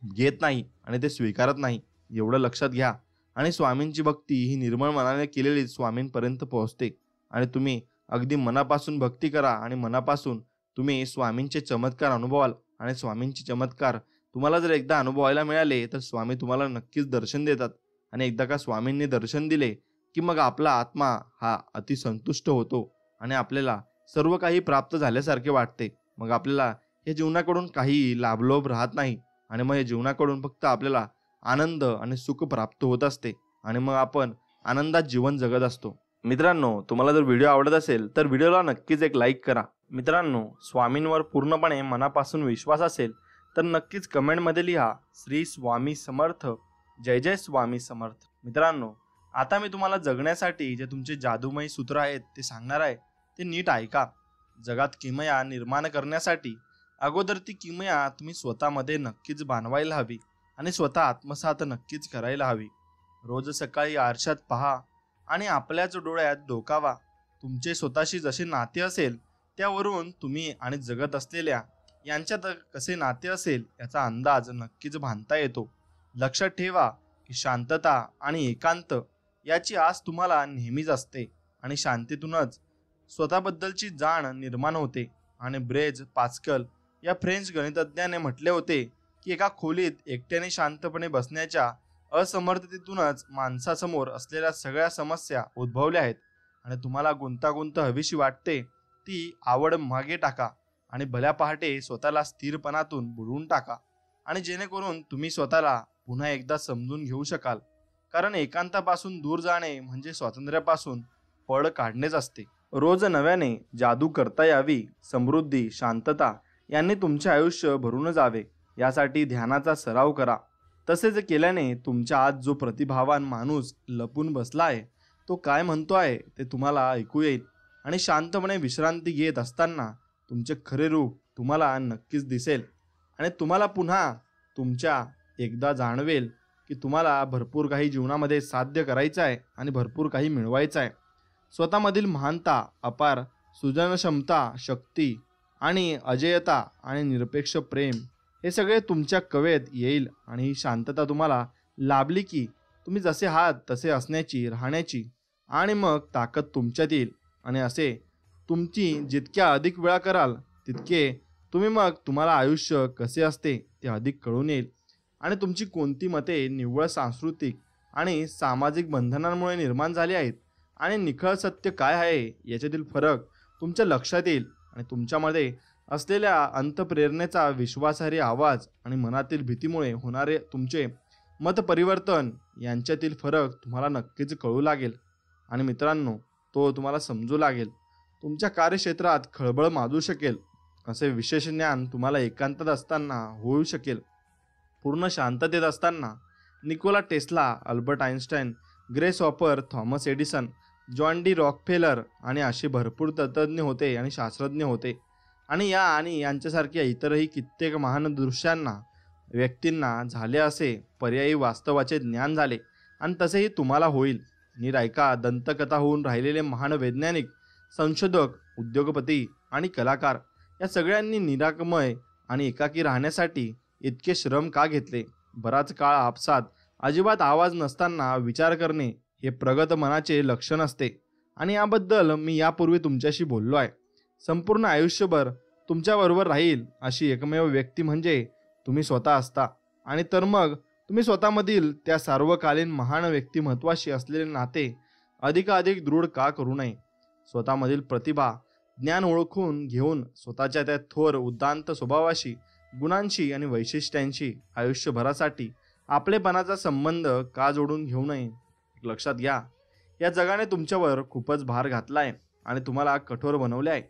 घेत नाही आणि ते स्वीकारत नाही, एवढं लक्षात घ्या. आणि स्वामींची भक्ती ही निर्मळ मनाने केलेली स्वामींपर्यंत पोहोचते. आणि तुम्ही अगदी मनापासून भक्ती करा आणि मनापासून तुम्ही स्वामींचे चमत्कार अनुभवाल. आणि स्वामींचे चमत्कार तुम्हाला जर एकदा अनुभवायला मिळाले तर स्वामी तुम्हाला नक्कीच दर्शन देतात. आणि एकदा का स्वामींनी दर्शन दिले की मग आपला आत्मा हा अतिसंतुष्ट होतो आणि आपल्याला सर्व काही प्राप्त झाल्यासारखे वाटते. मग आपल्याला या जीवनाकडून काही लाभलोभ राहत नाही आणि मग या जीवनाकडून फक्त आपल्याला आनंद आणि सुख प्राप्त होत असते आणि मग आपण आनंदात जीवन जगत असतो. मित्रांनो, तुम्हाला जर व्हिडिओ आवडत असेल तर व्हिडिओला नक्कीच एक लाईक करा. मित्रांनो, स्वामींवर पूर्णपणे मनापासून विश्वास असेल तर नक्कीच कमेंटमध्ये लिहा श्री स्वामी समर्थ, जय जय स्वामी समर्थ. मित्रांनो, आता मी तुम्हाला जगण्यासाठी जे तुमचे जादूमयी सूत्र आहेत ते सांगणार आहे, ते नीट ऐका. जगात किमया निर्माण करण्यासाठी अगोदर ती किमया तुम्ही स्वतःमध्ये नक्कीच बांधवायला हवी आणि स्वतः आत्मसात नक्कीच करायला हवी. रोज सकाळी आरशात पहा आणि आपल्याच डोळ्यात डोकावा. तुमचे स्वतःशी जसे नाते असेल त्यावरून तुम्ही आणि जगत असलेल्या यांच्यात कसे नाते असेल याचा अंदाज नक्कीच बांधता येतो. लक्षात ठेवा की शांतता आणि एकांत याची आस तुम्हाला नेहमीच असते आणि शांतीतूनच स्वतःबद्दलची जाण निर्माण होते. आणि ब्रेज पास्कल या फ्रेंच गणितज्ञाने म्हटले होते की एका खोलीत एकट्याने शांतपणे बसण्याच्या असमर्थतेतूनच माणसासमोर असलेल्या सगळ्या समस्या उद्भवल्या आहेत. आणि तुम्हाला गुंतागुंत हवीशी वाटते ती आवड मागे टाका आणि भल्या पहाटे स्वतःला स्थिरपणातून बुडवून टाका आणि जेणेकरून तुम्ही स्वतःला पुन्हा एकदा समजून घेऊ शकाल. कारण एकांतापासून दूर जाणे म्हणजे स्वातंत्र्यापासून पळ काढणेच असते. रोज नव्याने जादू करता यावी, समृद्धी, शांतता यांनी तुमचे आयुष्य भरून जावे यासाठी ध्यानाचा सराव करा. तसेच केल्याने तुमच्या आत जो प्रतिभावान माणूस लपून बसला आहे तो काय म्हणतो आहे ते तुम्हाला ऐकू येईल आणि शांतपणे विश्रांती घेत असताना तुमचे खरे रूप तुम्हाला नक्कीच दिसेल आणि तुम्हाला पुन्हा तुमच्या एकदा जाणवेल की तुम्हाला भरपूर काही जीवनामध्ये साध्य करायचं आहे आणि भरपूर काही मिळवायचं आहे. स्वतःमधील महानता, अपार सृजनक्षमता, शक्ती आणि अजेयता आणि निरपेक्ष प्रेम हे सगळे तुमच्या कवेत येईल आणि ही शांतता तुम्हाला लाभली की तुम्ही जसे आहात तसे असण्याची, राहण्याची आणि मग ताकद तुमच्यात येईल. आणि असे तुमची जितक्या अधिक वेळा कराल तितके तुम्ही मग तुम्हाला आयुष्य कसे असते ते अधिक कळून येईल आणि तुमची कोणती मते निव्वळ सांस्कृतिक आणि सामाजिक बंधनांमुळे निर्माण झाली आहेत आणि निखळ सत्य काय आहे याच्यातील फरक तुमच्या लक्षात येईल आणि तुमच्यामध्ये असलेल्या अंतप्रेरणेचा विश्वासार्ह आवाज आणि मनातील भीतीमुळे होणारे तुमचे मत परिवर्तन यांच्यातील फरक तुम्हाला नक्कीच कळू लागेल. आणि मित्रांनो, तो तुम्हाला समजू लागेल. तुमच्या कार्यक्षेत्रात खळबळ माजू शकेल असे विशेष ज्ञान तुम्हाला एकांतात असताना होऊ शकेल. पूर्ण शांततेत असताना Nikola Tesla, Albert Einstein, grace hopper, Thomas Edison, John D Rockefeller आणि असे भरपूर तज्ज्ञ होते आणि शास्त्रज्ञ होते आणि यांच्यासारख्या इतरही कित्येक महान दृश्यांना व्यक्तींना झाले असे पर्यायी वास्तवाचे ज्ञान झाले आणि तसेही तुम्हाला होईल. नीट ऐका, दंतकथा होऊन राहिलेले महान वैज्ञानिक, संशोधक, उद्योगपती आणि कलाकार या सगळ्यांनी निरागमय आणि एकाकी राहण्यासाठी इतके श्रम का घेतले? बराच काळ आपसात अजिबात आवाज नसताना विचार करणे हे प्रगत मनाचे लक्षण असते आणि याबद्दल मी यापूर्वी तुमच्याशी बोललो आहे. संपूर्ण आयुष्यभर तुमच्याबरोबर राहील अशी एकमेव व्यक्ती म्हणजे तुम्ही स्वतः असता. आणि तर मग तुम्ही स्वतःमधील त्या सार्वकालीन महान व्यक्तिमत्वाशी असलेले नाते अधिकाधिक दृढ का करू नये? स्वतःमधील प्रतिभा, ज्ञान ओळखून घेऊन स्वतःच्या त्या थोर उदात्त स्वभावाशी, गुणांशी आणि वैशिष्ट्यांशी आयुष्यभरासाठी आपलेपणाचा संबंध का जोडून घेऊ नये? लक्षात घ्या, या जगाने तुमच्यावर खूपच भार घातलाय आणि तुम्हाला कठोर बनवले आहे.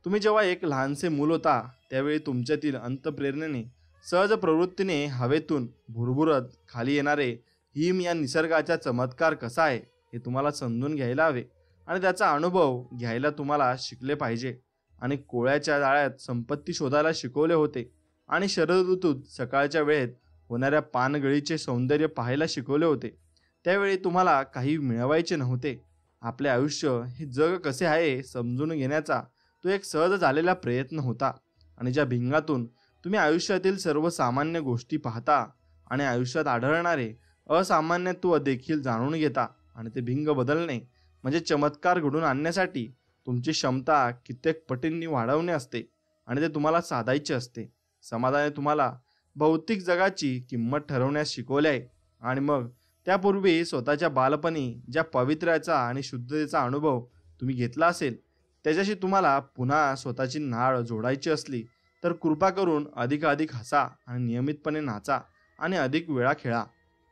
तुम्ही जेव्हा एक लहानसे मूल होता त्यावेळी तुमच्यातील अंतप्रेरणेने, सहज प्रवृत्तीने हवेतून भुरभुरत खाली येणारे हिम या निसर्गाचा चमत्कार कसा आहे हे तुम्हाला समजून घ्यायला हवे आणि त्याचा अनुभव घ्यायला तुम्हाला शिकले पाहिजे. आणि कोळ्याच्या जाळ्यात संपत्ती शोधायला शिकवले होते आणि शरद ऋतूत सकाळच्या वेळेत होणाऱ्या पानगळीचे सौंदर्य पाहायला शिकवले होते. त्यावेळी तुम्हाला काही मिळवायचे नव्हते. आपले आयुष्य हे जग कसे आहे समजून घेण्याचा तो एक सहज झालेला प्रयत्न होता आणि ज्या भिंगातून तुम्ही आयुष्यातील सर्वसामान्य गोष्टी पाहता आणि आयुष्यात आढळणारे असामान्यत्व देखील जाणून घेता आणि ते भिंग बदलणे म्हणजे चमत्कार घडून आणण्यासाठी तुमची क्षमता कित्येक पटींनी वाढवणे असते आणि ते तुम्हाला साधायचे असते. समाजाने तुम्हाला भौतिक जगाची किंमत ठरवण्यास शिकवले आहे आणि मग त्यापूर्वी स्वतःच्या बालपणी ज्या पवित्र्याचा आणि शुद्धतेचा अनुभव तुम्ही घेतला असेल त्याच्याशी तुम्हाला पुन्हा स्वतःची नाळ जोडायची असली तर कृपा करून अधिकाधिक हसा आणि नियमितपणे नाचा आणि अधिक वेळा खेळा.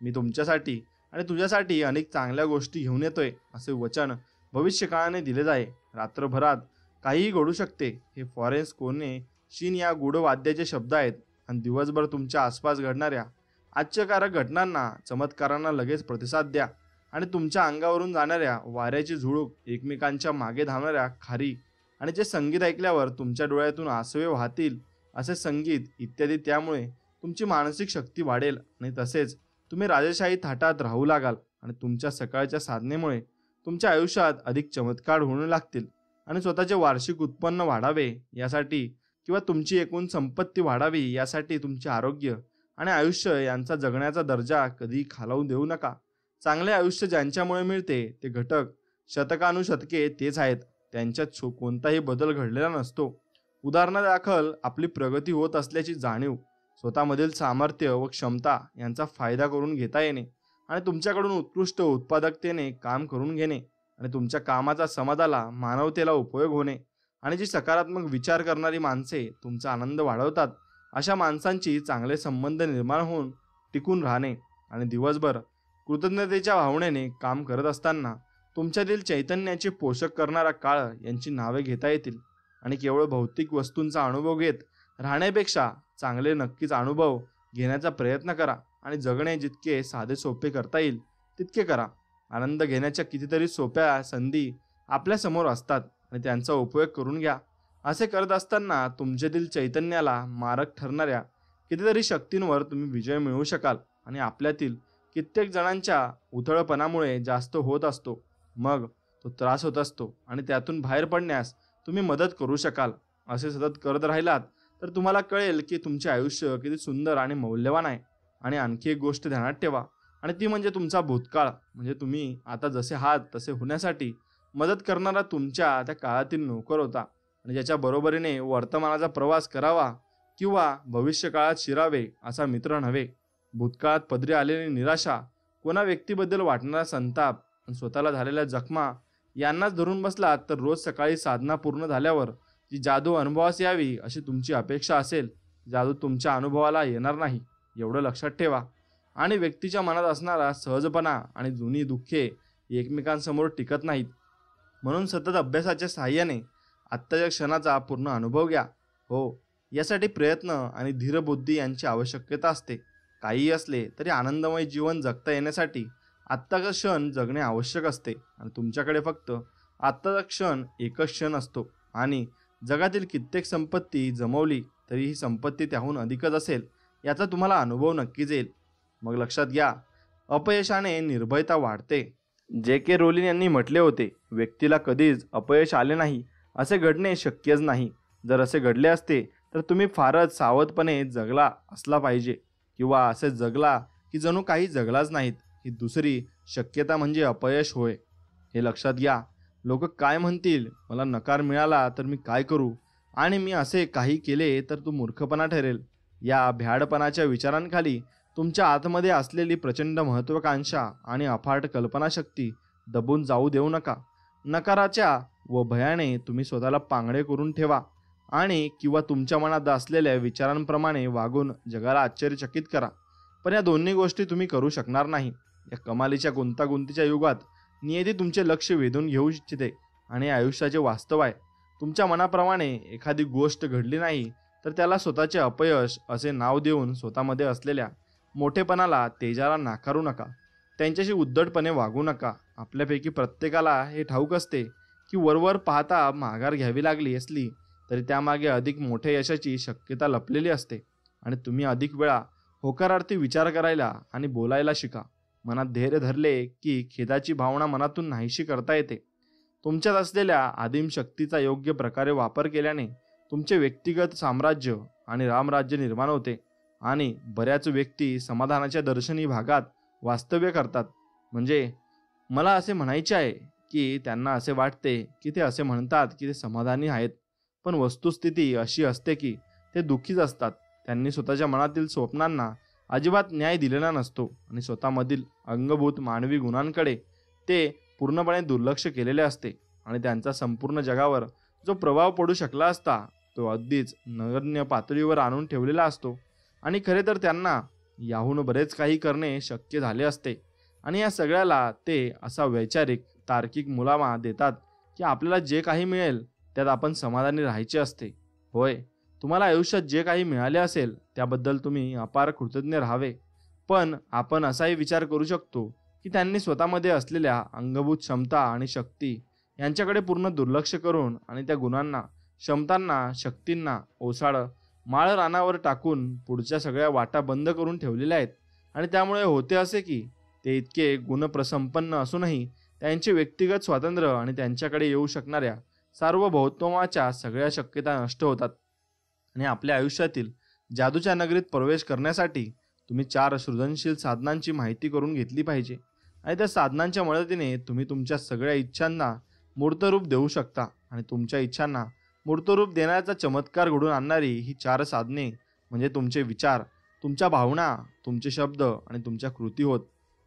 मी तुमच्यासाठी आणि तुझ्यासाठी अनेक चांगल्या गोष्टी घेऊन येतोय असे वचन भविष्यकाळाने दिले जाईल. रात्रभरात काहीही घडू शकते हे फॉरेन्स कोने शीन या गूढ वाद्याचे शब्द आहेत आणि दिवसभर तुमच्या आसपास घडणाऱ्या आश्चर्यकारक घटनांना, चमत्कारांना लगेच प्रतिसाद द्या आणि तुमच्या अंगावरून जाणाऱ्या वाऱ्याची झुळूक, एकमेकांच्या मागे धावणाऱ्या खारी आणि जे संगीत ऐकल्यावर तुमच्या डोळ्यातून आसवे वाहतील असे संगीत इत्यादी, त्यामुळे तुमची मानसिक शक्ती वाढेल आणि तसेच तुम्ही राजेशाही थाटात राहू लागाल आणि तुमच्या सकाळच्या साधनेमुळे तुमच्या आयुष्यात अधिक चमत्कार होऊ लागतील आणि स्वतःचे वार्षिक उत्पन्न वाढावे यासाठी किंवा तुमची एकूण संपत्ती वाढावी यासाठी तुमचे आरोग्य आणि आयुष्य यांचा जगण्याचा दर्जा कधी खालावून देऊ नका. चांगले आयुष्य ज्यांच्यामुळे मिळते ते घटक शतकानुशतके तेच आहेत. त्यांच्यात कोणताही बदल घडलेला नसतो. उदाहरणादाखल आपली प्रगती होत असल्याची जाणीव, स्वतःमधील सामर्थ्य व क्षमता यांचा फायदा करून घेता येणे आणि तुमच्याकडून उत्कृष्ट उत्पादकतेने काम करून घेणे आणि तुमच्या कामाचा समाजाला, मानवतेला उपयोग होणे आणि जी सकारात्मक विचार करणारी माणसे तुमचा आनंद वाढवतात अशा माणसांची चांगले संबंध निर्माण होऊन टिकून राहणे आणि दिवसभर कृतज्ञतेच्या भावनेने काम करत असताना तुमच्यातील चैतन्याचे पोषक करणारा काळ यांची नावे घेता येतील. आणि केवळ भौतिक वस्तूंचा अनुभव घेत राहण्यापेक्षा चांगले नक्कीच अनुभव घेण्याचा प्रयत्न करा आणि जगणे जितके साधे सोपे करता येईल तितके करा. आनंद घेण्याच्या कितीतरी सोप्या संधी आपल्या समोर असतात आणि त्यांचा उपयोग करून घ्या. असे करत असताना तुमच्यातील चैतन्याला मारक ठरणाऱ्या कितीतरी शक्तींवर तुम्ही विजय मिळवू शकाल आणि आपल्यातील कित्येक जणांच्या उथळपणामुळे जास्त होत असतो, मग तो त्रास होत असतो आणि त्यातून बाहेर पडण्यास तुम्ही मदत करू शकाल. असे सतत करत राहिलात तर तुम्हाला कळेल की तुमचे आयुष्य किती सुंदर आणि मौल्यवान आहे. आणि आणखी एक गोष्ट ध्यानात ठेवा आणि ती म्हणजे तुमचा भूतकाळ, म्हणजे तुम्ही आता जसे आहात तसे होण्यासाठी मदत करणारा तुमच्या त्या काळातील नोकर होता आणि ज्याच्या बरोबरीने वर्तमानाचा प्रवास करावा किंवा भविष्यकाळात शिरावे असा मित्र नव्हे. भूतकाळात पदरी आलेली निराशा, कोणा व्यक्तीबद्दल वाटणारा संताप आणि स्वतःला झालेल्या जखमा यांनाच धरून बसलात तर रोज सकाळी साधना पूर्ण झाल्यावर जी जादू अनुभवास यावी अशी तुमची अपेक्षा असेल, जादू तुमच्या अनुभवाला येणार नाही, एवढं लक्षात ठेवा. आणि व्यक्तीच्या मनात असणारा सहजपणा आणि जुनी दुःखे एकमेकांसमोर टिकत नाहीत. म्हणून सतत अभ्यासाच्या साहाय्याने आत्ताच्या क्षणाचा पूर्ण अनुभव घ्या. हो, यासाठी प्रयत्न आणि धीरबुद्धी यांची आवश्यकता असते. काहीही असले तरी आनंदमय जीवन जगता येण्यासाठी आत्ताचा क्षण जगणे आवश्यक असते आणि तुमच्याकडे फक्त आत्ताचा क्षण एकच क्षण असतो. आणि जगातील कित्येक संपत्ती जमवली तरी ही संपत्ती त्याहून अधिकच असेल याचा तुम्हाला अनुभव नक्कीच येईल. मग लक्षात घ्या, अपयशाने निर्भयता वाढते. J.K. रोलिन यांनी म्हटले होते, व्यक्तीला कधीच अपयश आले नाही असे घडणे शक्यच नाही. जर असे घडले असते तर तुम्ही फारच सावधपणे जगला असला पाहिजे किंवा असे जगला की जणू काही जगलाच नाहीत. ही दुसरी शक्यता म्हणजे अपयश होय. हे लक्षात घ्या. लोक काय म्हणतील, मला नकार मिळाला तर मी काय करू, आणि मी असे काही केले तर तो मूर्खपणा ठरेल, या भ्याडपणाच्या विचारांखाली तुमच्या आतमध्ये असलेली प्रचंड महत्त्वाकांक्षा आणि अफाट कल्पनाशक्ती दबून जाऊ देऊ नका. नकाराच्या व भयाने तुम्ही स्वतःला पांगडे करून ठेवा आणि किंवा तुमच्या मनात असलेल्या विचारांप्रमाणे वागून जगाला आश्चर्यचकित करा. पण या दोन्ही गोष्टी तुम्ही करू शकणार नाही. या कमालीच्या गुंतागुंतीच्या युगात नियती तुमचे लक्ष वेधून घेऊ इच्छिते आणि आयुष्याचे वास्तव आहे. तुमच्या मनाप्रमाणे एखादी गोष्ट घडली नाही तर त्याला स्वतःचे अपयश असे नाव देऊन स्वतःमध्ये असलेल्या मोठेपणाला, तेजाला नाकारू नका. त्यांच्याशी उद्धटपणे वागू नका. आपल्यापैकी प्रत्येकाला हे ठाऊक असते की वरवर पाहता माघार घ्यावी लागली असली तरी त्यामागे अधिक मोठ्या यशाची शक्यता लपलेली असते आणि तुम्ही अधिक वेळा होकारार्थी विचार करायला आणि बोलायला शिका. मनात धैर्य धरले की खेदाची भावना मनातून नाहीशी करता येते. तुमच्यात असलेल्या आदिम शक्तीचा योग्य प्रकारे वापर केल्याने तुमचे व्यक्तिगत साम्राज्य आणि रामराज्य निर्माण होते आणि बऱ्याच व्यक्ती समाधानाच्या दर्शनी भागात वास्तव्य करतात. म्हणजे मला असे म्हणायचे आहे की त्यांना असे वाटते की ते असे म्हणतात की ते समाधानी आहेत, पण वस्तुस्थिती अशी असते की ते दुःखीच असतात. त्यांनी स्वतःच्या मनातील स्वप्नांना अजिबात न्याय दिलेला नसतो आणि स्वतःमधील अंगभूत मानवी गुणांकडे ते पूर्णपणे दुर्लक्ष केलेले असते आणि त्यांचा संपूर्ण जगावर जो प्रभाव पडू शकला असता तो अगदीच नगण्य पातळीवर आणून ठेवलेला असतो. आणि खरे तर त्यांना याहून बरेच काही करणे शक्य झाले असते आणि या सगळ्याला ते असा वैचारिक तार्किक मुलामा देतात की आपल्याला जे काही मिळेल त्यात आपण समाधानी राहायचे असते. होय, तुम्हाला आयुष्यात जे काही मिळाले असेल त्याबद्दल तुम्ही अपार कृतज्ञ राहावे. पण आपण असाही विचार करू शकतो की त्यांनी स्वतःमध्ये असलेल्या अंगभूत क्षमता आणि शक्ती यांच्याकडे पूर्ण दुर्लक्ष करून आणि त्या गुणांना, क्षमतांना, शक्तींना ओसाड माळ रानावर टाकून पुढच्या सगळ्या वाटा बंद करून ठेवलेल्या आहेत. आणि त्यामुळे होते असे की ते इतके गुणप्रसंपन्न असूनही त्यांचे व्यक्तिगत स्वातंत्र्य आणि त्यांच्याकडे येऊ शकणाऱ्या सार्वभौमत्वाच्या सगळ्या शक्यता नष्ट होतात. आणि आपल्या आयुष्यातील जादूच्या नगरीत प्रवेश करण्यासाठी तुम्ही 4 सृजनशील साधनांची माहिती करून घेतली पाहिजे. आणि त्या साधनांच्या मदतीने तुम्ही तुमच्या सगळ्या इच्छांना मूर्तरूप देऊ शकता. आणि तुमच्या इच्छांना मूर्तरूप देण्याचा चमत्कार घडवून आणणारी ही 4 साधने म्हणजे तुमचे विचार, तुमच्या भावना, तुमचे शब्द आणि तुमच्या कृती होत.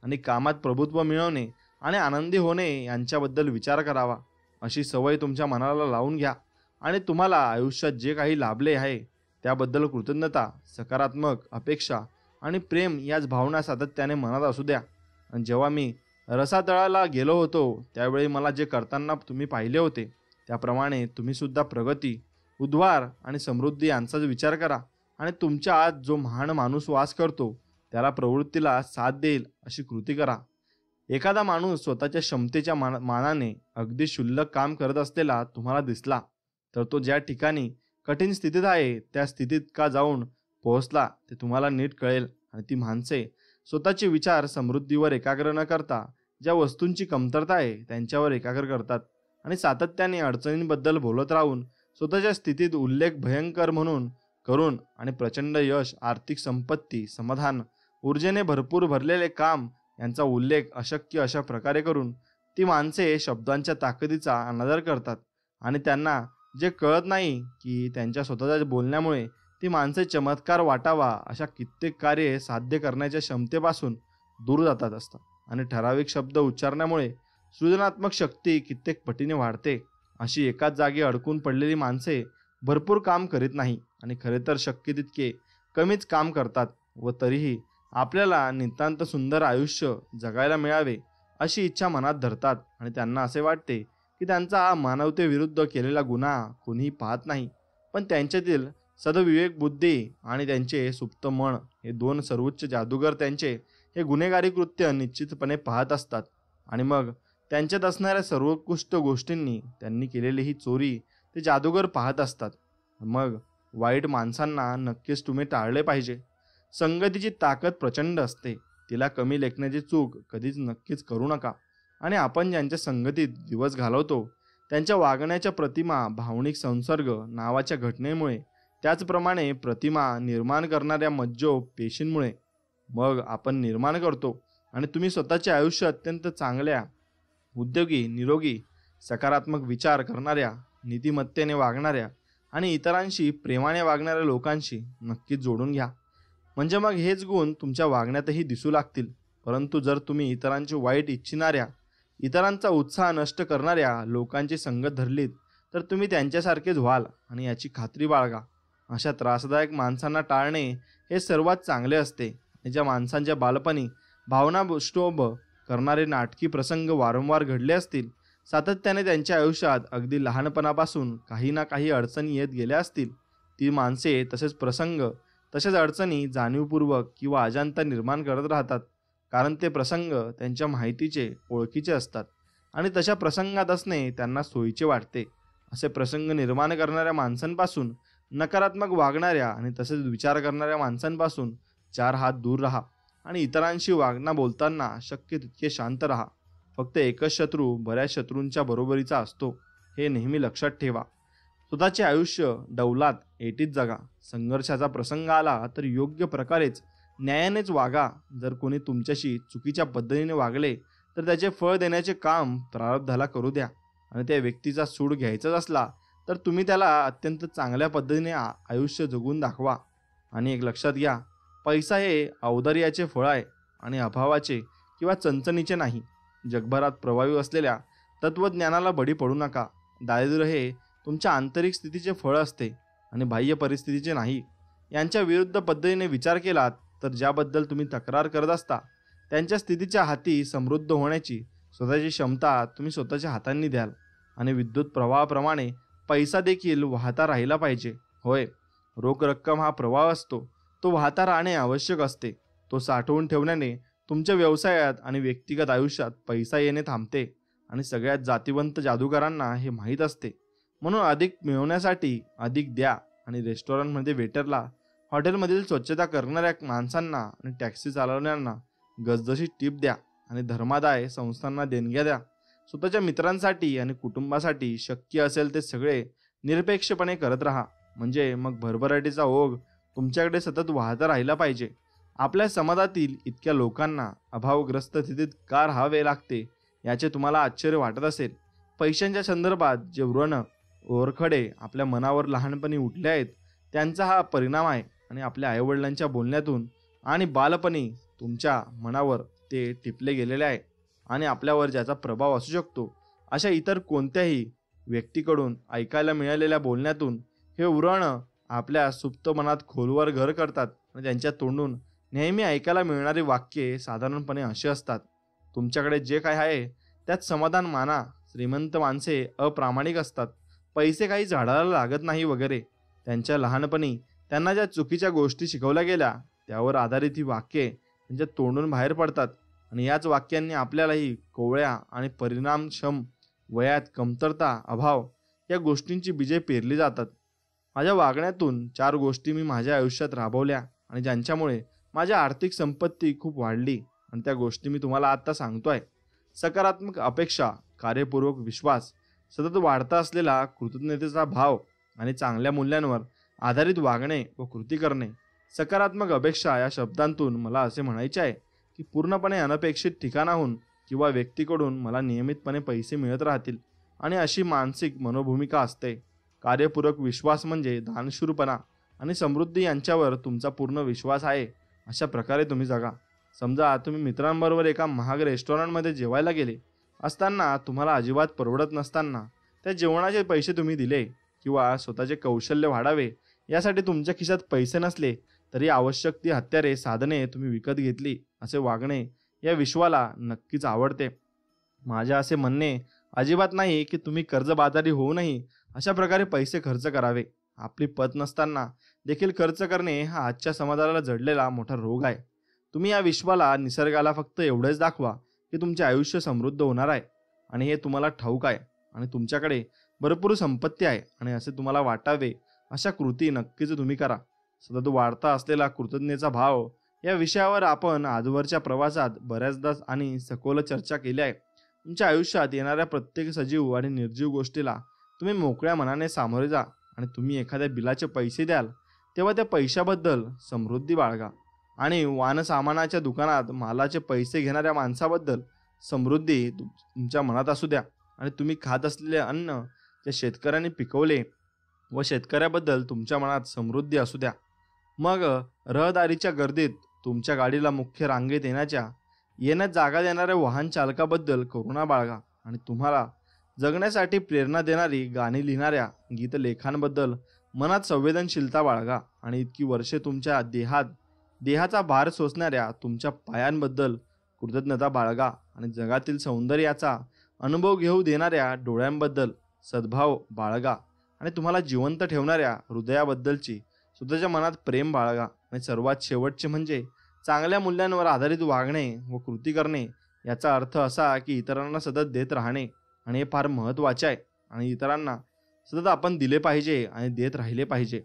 आणि कामात प्रभुत्व मिळवणे आणि आनंदी होणे यांच्याबद्दल विचार करावा. अशी सवय तुमच्या मनाला लावून घ्या. आणि तुम्हाला आयुष्यात जे काही लाभले आहे त्याबद्दल कृतज्ञता, सकारात्मक अपेक्षा आणि प्रेम याच भावना सातत्याने मनात असू द्या. आणि जेव्हा मी रसातळाला गेलो होतो त्यावेळी मला जे करताना तुम्ही पाहिले होते त्याप्रमाणे तुम्ही सुद्धा प्रगती, उद्धार आणि समृद्धी यांचाच विचार करा. आणि तुमच्या आत जो महान माणूस वास करतो त्याला प्रवृत्तीला साथ देईल अशी कृती करा. एखादा माणूस स्वतःच्या क्षमतेच्या मानाने अगदी क्षुल्लक काम करत असलेला तुम्हाला दिसला तर तो ज्या ठिकाणी कठीण स्थितीत आहे त्या स्थितीत का जाऊन पोहोचला ते तुम्हाला नीट कळेल. आणि ती माणसे स्वतःचे विचार समृद्धीवर एकाग्र न करता ज्या वस्तूंची कमतरता आहे त्यांच्यावर एकाग्र करतात. आणि सातत्याने अडचणींबद्दल बोलत राहून स्वतःच्या स्थितीत उल्लेख भयंकर म्हणून करून आणि प्रचंड यश, आर्थिक संपत्ती, समाधान, ऊर्जेने भरपूर भरलेले काम यांचा उल्लेख अशक्य अशा प्रकारे करून ती माणसे शब्दांच्या ताकदीचा अनादर करतात. आणि त्यांना जे कळत नाही की त्यांच्या स्वतःच्या बोलण्यामुळे ती माणसे चमत्कार वाटावा अशा कित्येक कार्ये साध्य करण्याच्या क्षमतेपासून दूर जातात असतात. आणि ठराविक शब्द उच्चारण्यामुळे सृजनात्मक शक्ती कित्येक पटीने वाढते. अशी एकाच जागी अडकून पडलेली माणसे भरपूर काम करीत नाही आणि खरे तर शक्य तितके कमीच काम करतात व तरीही आपल्याला नितांत सुंदर आयुष्य जगायला मिळावे अशी इच्छा मनात धरतात. आणि त्यांना असे वाटते की त्यांचा हा मानवतेविरुद्ध केलेला गुन्हा कोणीही पाहत नाही, पण त्यांच्यातील सदविवेक बुद्धी आणि त्यांचे सुप्त मन हे 2 सर्वोच्च जादूगर त्यांचे हे गुन्हेगारी कृत्य निश्चितपणे पाहत असतात. आणि मग त्यांच्यात असणाऱ्या सर्वोत्कृष्ट गोष्टींनी त्यांनी केलेली ही चोरी ते जादूगर पाहत असतात. मग वाईट माणसांना नक्कीच तुम्ही टाळले पाहिजे. संगतीची ताकद प्रचंड असते, तिला कमी लेखण्याची चूक कधीच नक्कीच करू नका. आणि आपण ज्यांच्या संगतीत दिवस घालवतो त्यांच्या वागण्याच्या प्रतिमा भावनिक संसर्ग नावाच्या घटनेमुळे, त्याचप्रमाणे प्रतिमा निर्माण करणाऱ्या मज्जो पेशींमुळे मग आपण निर्माण करतो. आणि तुम्ही स्वतःचे आयुष्य अत्यंत चांगल्या, उद्योगी, निरोगी, सकारात्मक विचार करणाऱ्या, नीतिमत्तेने वागणाऱ्या आणि इतरांशी प्रेमाने वागणाऱ्या लोकांशी नक्कीच जोडून घ्या. म्हणजे मग हेच गुण तुमच्या वागण्यातही दिसू लागतील. परंतु जर तुम्ही इतरांचे वाईट इच्छिणाऱ्या, इतरांचा उत्साह नष्ट करणाऱ्या लोकांची संगत धरलीत तर तुम्ही त्यांच्यासारखेच व्हाल. आणि याची खात्री बाळगा. अशा त्रासदायक माणसांना टाळणे हे सर्वात चांगले असते. आणि ज्या माणसांच्या बालपणी भावनाक्षोभ करणारे नाटकी प्रसंग वारंवार घडले असतील, सातत्याने त्यांच्या आयुष्यात अगदी लहानपणापासून काही ना काही अडचणी येत गेल्या असतील, ती माणसे तसेच प्रसंग, तसेच अडचणी जाणीवपूर्वक किंवा अजाणता निर्माण करत राहतात. कारण ते प्रसंग त्यांच्या माहितीचे, ओळखीचे असतात आणि तशा प्रसंगात असणे त्यांना सोयीचे वाटते. असे प्रसंग निर्माण करणाऱ्या माणसांपासून, नकारात्मक वागणाऱ्या आणि तसेच विचार करणाऱ्या माणसांपासून 4 हात दूर राहा. आणि इतरांशी बोलताना शक्य तितके शांत राहा. फक्त एकच शत्रू बऱ्याच शत्रूंच्या बरोबरीचा असतो, हे नेहमी लक्षात ठेवा. स्वतःचे आयुष्य डौलात एटीत जगा. संघर्षाचा प्रसंग आला तर योग्य प्रकारेच न्यायानेच वागा. जर कोणी तुमच्याशी चुकीच्या पद्धतीने वागले तर त्याचे फळ देण्याचे काम प्रारब्धाला करू द्या. आणि त्या व्यक्तीचा सूड घ्यायचाच असला तर तुम्ही त्याला अत्यंत चांगल्या पद्धतीने आयुष्य जगून दाखवा. आणि एक लक्षात घ्या, पैसा हे औदार्याचे फळ आहे आणि अभावाचे किंवा चणचणीचे नाही. जगभरात प्रभावी असलेल्या तत्त्वज्ञानाला बळी पडू नका. दारिद्र्य हे तुमच्या आंतरिक स्थितीचे फळ असते आणि बाह्य परिस्थितीचे नाही. यांच्या विरुद्ध पद्धतीने विचार केलात तर ज्याबद्दल तुम्ही तक्रार करत असता त्यांच्या स्थितीच्या हाती समृद्ध होण्याची स्वतःची क्षमता तुम्ही स्वतःच्या हातांनी द्याल. आणि विद्युत प्रवाहाप्रमाणे पैसा देखील वाहता राहिला पाहिजे. होय, रोख रक्कम हा प्रवाह असतो, तो वाहता राहणे आवश्यक असते. तो साठवून ठेवण्याने तुमच्या व्यवसायात आणि व्यक्तिगत आयुष्यात पैसा येणे थांबते आणि सगळ्यात जातिवंत जादूगारांना हे माहीत असते. म्हणून अधिक मिळवण्यासाठी अधिक द्या आणि रेस्टॉरंटमध्ये वेटरला, हॉटेलमधील स्वच्छता करणाऱ्या माणसांना आणि टॅक्सी चालवणाऱ्यांना गसगशी टीप द्या आणि धर्मादाय संस्थांना देणग्या द्या. स्वतःच्या मित्रांसाठी आणि कुटुंबासाठी शक्य असेल ते सगळे निरपेक्षपणे करत राहा. म्हणजे मग भरभराटीचा ओघ तुमच्याकडे सतत वाहता राहिला पाहिजे. आपल्या समाजातील इतक्या लोकांना अभावग्रस्त स्थितीत का राहावे लागते याचे तुम्हाला आश्चर्य वाटत असेल. पैशांच्या संदर्भात जे व्रण ओरखडे आपल्या मनावर लहानपणी उठले आहेत त्यांचा हा परिणाम आहे आणि आपल्या आईवडिलांच्या बोलण्यातून आणि बालपणी तुमच्या मनावर ते टिपले गेलेले आहे आणि आपल्यावर ज्याचा प्रभाव असू शकतो. अशा इतर कोणत्याही व्यक्तीकडून ऐकायला मिळालेल्या बोलण्यातून हे व्रण आपल्या सुप्त मनात खोलवर घर करतात आणि त्यांच्या तोंडून नेहमी ऐकायला मिळणारी वाक्ये साधारणपणे अशी असतात: तुमच्याकडे जे काय आहे त्यात समाधान माना, श्रीमंत माणसे अप्रामाणिक असतात, पैसे काही झाडाला लागत नाही वगैरे. त्यांच्या लहानपणी त्यांना ज्या चुकीच्या गोष्टी शिकवल्या गेल्या त्यावर आधारित ही वाक्ये त्यांच्या तोंडून बाहेर पडतात आणि याच वाक्यांनी आपल्यालाही कोवळ्या आणि परिणामक्षम वयात कमतरता, अभाव या गोष्टींची बीजे पेरली जातात. माझ्या वागण्यातून 4 गोष्टी मी माझ्या आयुष्यात राबवल्या आणि ज्यांच्यामुळे माझी आर्थिक संपत्ती खूप वाढली आणि त्या गोष्टी मी तुम्हाला आता सांगतोय. सकारात्मक अपेक्षा, कार्यपूर्वक विश्वास, सतत वाढता असलेला कृतज्ञतेचा भाव आणि चांगल्या मूल्यांवर आधारित वागणे व कृती करणे. सकारात्मक अपेक्षा या शब्दांतून मला असे म्हणायचे आहे की पूर्णपणे अनपेक्षित ठिकाणाहून किंवा व्यक्तीकडून मला नियमितपणे पैसे मिळत राहतील आणि अशी मानसिक मनोभूमिका असते. कार्यपूरक विश्वास म्हणजे दानशूरपणा आणि समृद्धी यांच्यावर तुमचा पूर्ण विश्वास आहे अशा प्रकारे तुम्ही जगा. समजा तुम्ही मित्रांबरोबर एका महाग रेस्टॉरंटमध्ये जेवायला गेले असताना तुम्हाला अजिबात परवडत नसताना त्या जेवणाचे पैसे तुम्ही दिले किंवा स्वतःचे कौशल्य वाढावे यासाठी तुमच्या खिशात पैसे नसले तरी आवश्यक ती हत्यारे, साधने तुम्ही विकत घेतली असे वागणे या विश्वाला नक्कीच आवडते. माझे असे म्हणणे अजिबात नाही की तुम्ही कर्जबाजारी होऊनही अशा प्रकारे पैसे खर्च करावे. आपली पत नसताना देखील खर्च करणे हा आजच्या समाजाला जडलेला मोठा रोग आहे. तुम्ही या विश्वाला, निसर्गाला फक्त एवढेच दाखवा की तुमचे आयुष्य समृद्ध होणार आहे आणि हे तुम्हाला ठाऊक आहे आणि तुमच्याकडे भरपूर संपत्ती आहे आणि असे तुम्हाला वाटावे अशा कृती नक्कीच तुम्ही करा. सतत वाढता असलेला कृतज्ञतेचा भाव या विषयावर आपण आजवरच्या प्रवासात बऱ्याचदा आणि सखोल चर्चा केली आहे. तुमच्या आयुष्यात येणाऱ्या प्रत्येक सजीव आणि निर्जीव गोष्टीला तुम्ही मोकळ्या मनाने सामोरे जा आणि तुम्ही एखाद्या बिलाचे पैसे द्याल तेव्हा त्या पैशाबद्दल समृद्धी बाळगा आणि वाहनसामानाच्या दुकानात मालाचे पैसे घेणाऱ्या माणसाबद्दल समृद्धी तुमच्या मनात असू द्या आणि तुम्ही खात असलेले अन्न जे शेतकऱ्यांनी पिकवले व शेतकऱ्याबद्दल तुमच्या मनात समृद्धी असू द्या. मग रहदारीच्या गर्दीत तुमच्या गाडीला मुख्य रांगेत येण्यात जागा देणाऱ्या वाहन चालकाबद्दल करुणा बाळगा आणि तुम्हाला जगण्यासाठी प्रेरणा देणारी गाणी लिहिणाऱ्या गीतलेखांबद्दल मनात संवेदनशीलता बाळगा आणि इतकी वर्षे तुमच्या देहाचा भार सोसणाऱ्या तुमच्या पायांबद्दल कृतज्ञता बाळगा आणि जगातील सौंदर्याचा अनुभव घेऊ देणाऱ्या डोळ्यांबद्दल सद्भाव बाळगा आणि तुम्हाला जिवंत ठेवणाऱ्या हृदयाबद्दलची स्वतःच्या मनात प्रेम बाळगा आणि सर्वात शेवटचे म्हणजे चांगल्या मूल्यांवर आधारित वागणे व कृती करणे. याचा अर्थ असा की इतरांना सतत देत राहणे आणि हे फार महत्त्वाचे आहे आणि इतरांना सतत आपण दिले पाहिजे आणि देत राहिले पाहिजे.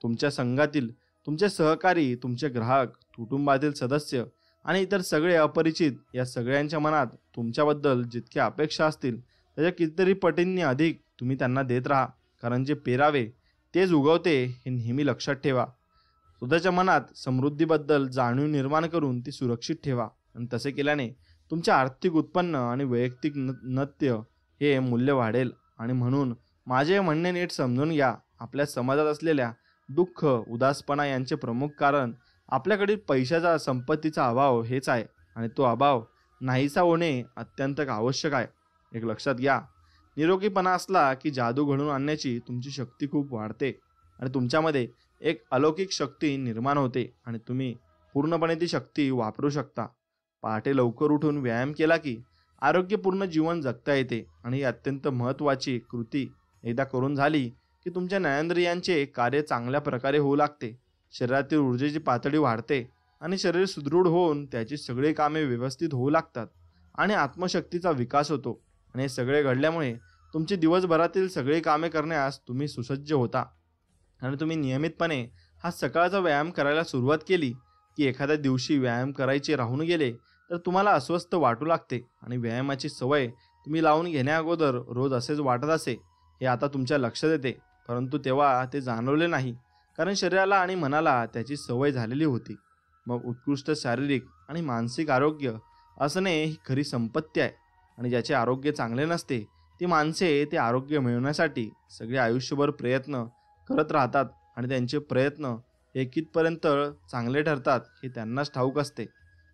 तुमच्या संघातील तुमचे सहकारी, तुमचे ग्राहक, कुटुंबातील सदस्य आणि इतर सगळे अपरिचित या सगळ्यांच्या मनात तुमच्याबद्दल जितक्या अपेक्षा असतील त्याच्या कितीतरी पटींनी अधिक तुम्ही त्यांना देत राहा. कारण जे पेरावे तेच उगवते हे नेहमी लक्षात ठेवा. स्वतःच्या मनात समृद्धीबद्दल जाणीव निर्माण करून ती सुरक्षित ठेवा आणि तसे केल्याने तुमचे आर्थिक उत्पन्न आणि वैयक्तिक नत्य हे मूल्य वाढेल. आणि म्हणून माझे म्हणणे नीट समजून घ्या. आपल्या समाजात असलेल्या दुःख, उदासपणा यांचे प्रमुख कारण आपल्याकडील पैशाचा, संपत्तीचा अभाव हेच आहे आणि तो अभाव नाहीसा होणे अत्यंत आवश्यक आहे. एक लक्षात घ्या, निरोगीपणा असला की जादू घडवून आणण्याची तुमची शक्ती खूप वाढते आणि तुमच्यामध्ये एक अलौकिक शक्ती निर्माण होते आणि तुम्ही पूर्णपणे ती शक्ती वापरू शकता. पहाटे लवकर उठून व्यायाम केला की आरोग्यपूर्ण जीवन जगता येते आणि ही अत्यंत महत्त्वाची कृती एकदा करून झाली की तुमच्या ज्ञानेंद्रियांचे कार्य चांगल्या प्रकारे होऊ लागते, शरीरातील ऊर्जेची पातळी वाढते आणि शरीर सुदृढ होऊन त्याची सगळी कामे व्यवस्थित होऊ लागतात आणि आत्मशक्तीचा विकास होतो. आणि हे सगळे घडल्यामुळे तुमची दिवसभरातील सगळी कामे करण्यास तुम्ही सुसज्ज होता. आणि तुम्ही नियमितपणे हा सकाळचा व्यायाम करायला सुरुवात केली की एखाद्या दिवशी व्यायाम करायचे राहून गेले तर तुम्हाला अस्वस्थ वाटू लागते आणि व्यायामाची सवय तुम्ही लावून घेण्याअगोदर रोज असेच वाटत असे हे आता तुमच्या लक्षात येते, परंतु तेव्हा ते जाणवले नाही, कारण शरीराला आणि मनाला त्याची सवय झालेली होती. मग उत्कृष्ट शारीरिक आणि मानसिक आरोग्य असणे ही खरी संपत्ती आहे. आणि ज्याचे आरोग्य चांगले नसते ती माणसे ते आरोग्य मिळवण्यासाठी सगळे आयुष्यभर प्रयत्न करत राहतात आणि त्यांचे प्रयत्न हे कितपर्यंत चांगले ठरतात हे त्यांनाच ठाऊक असते.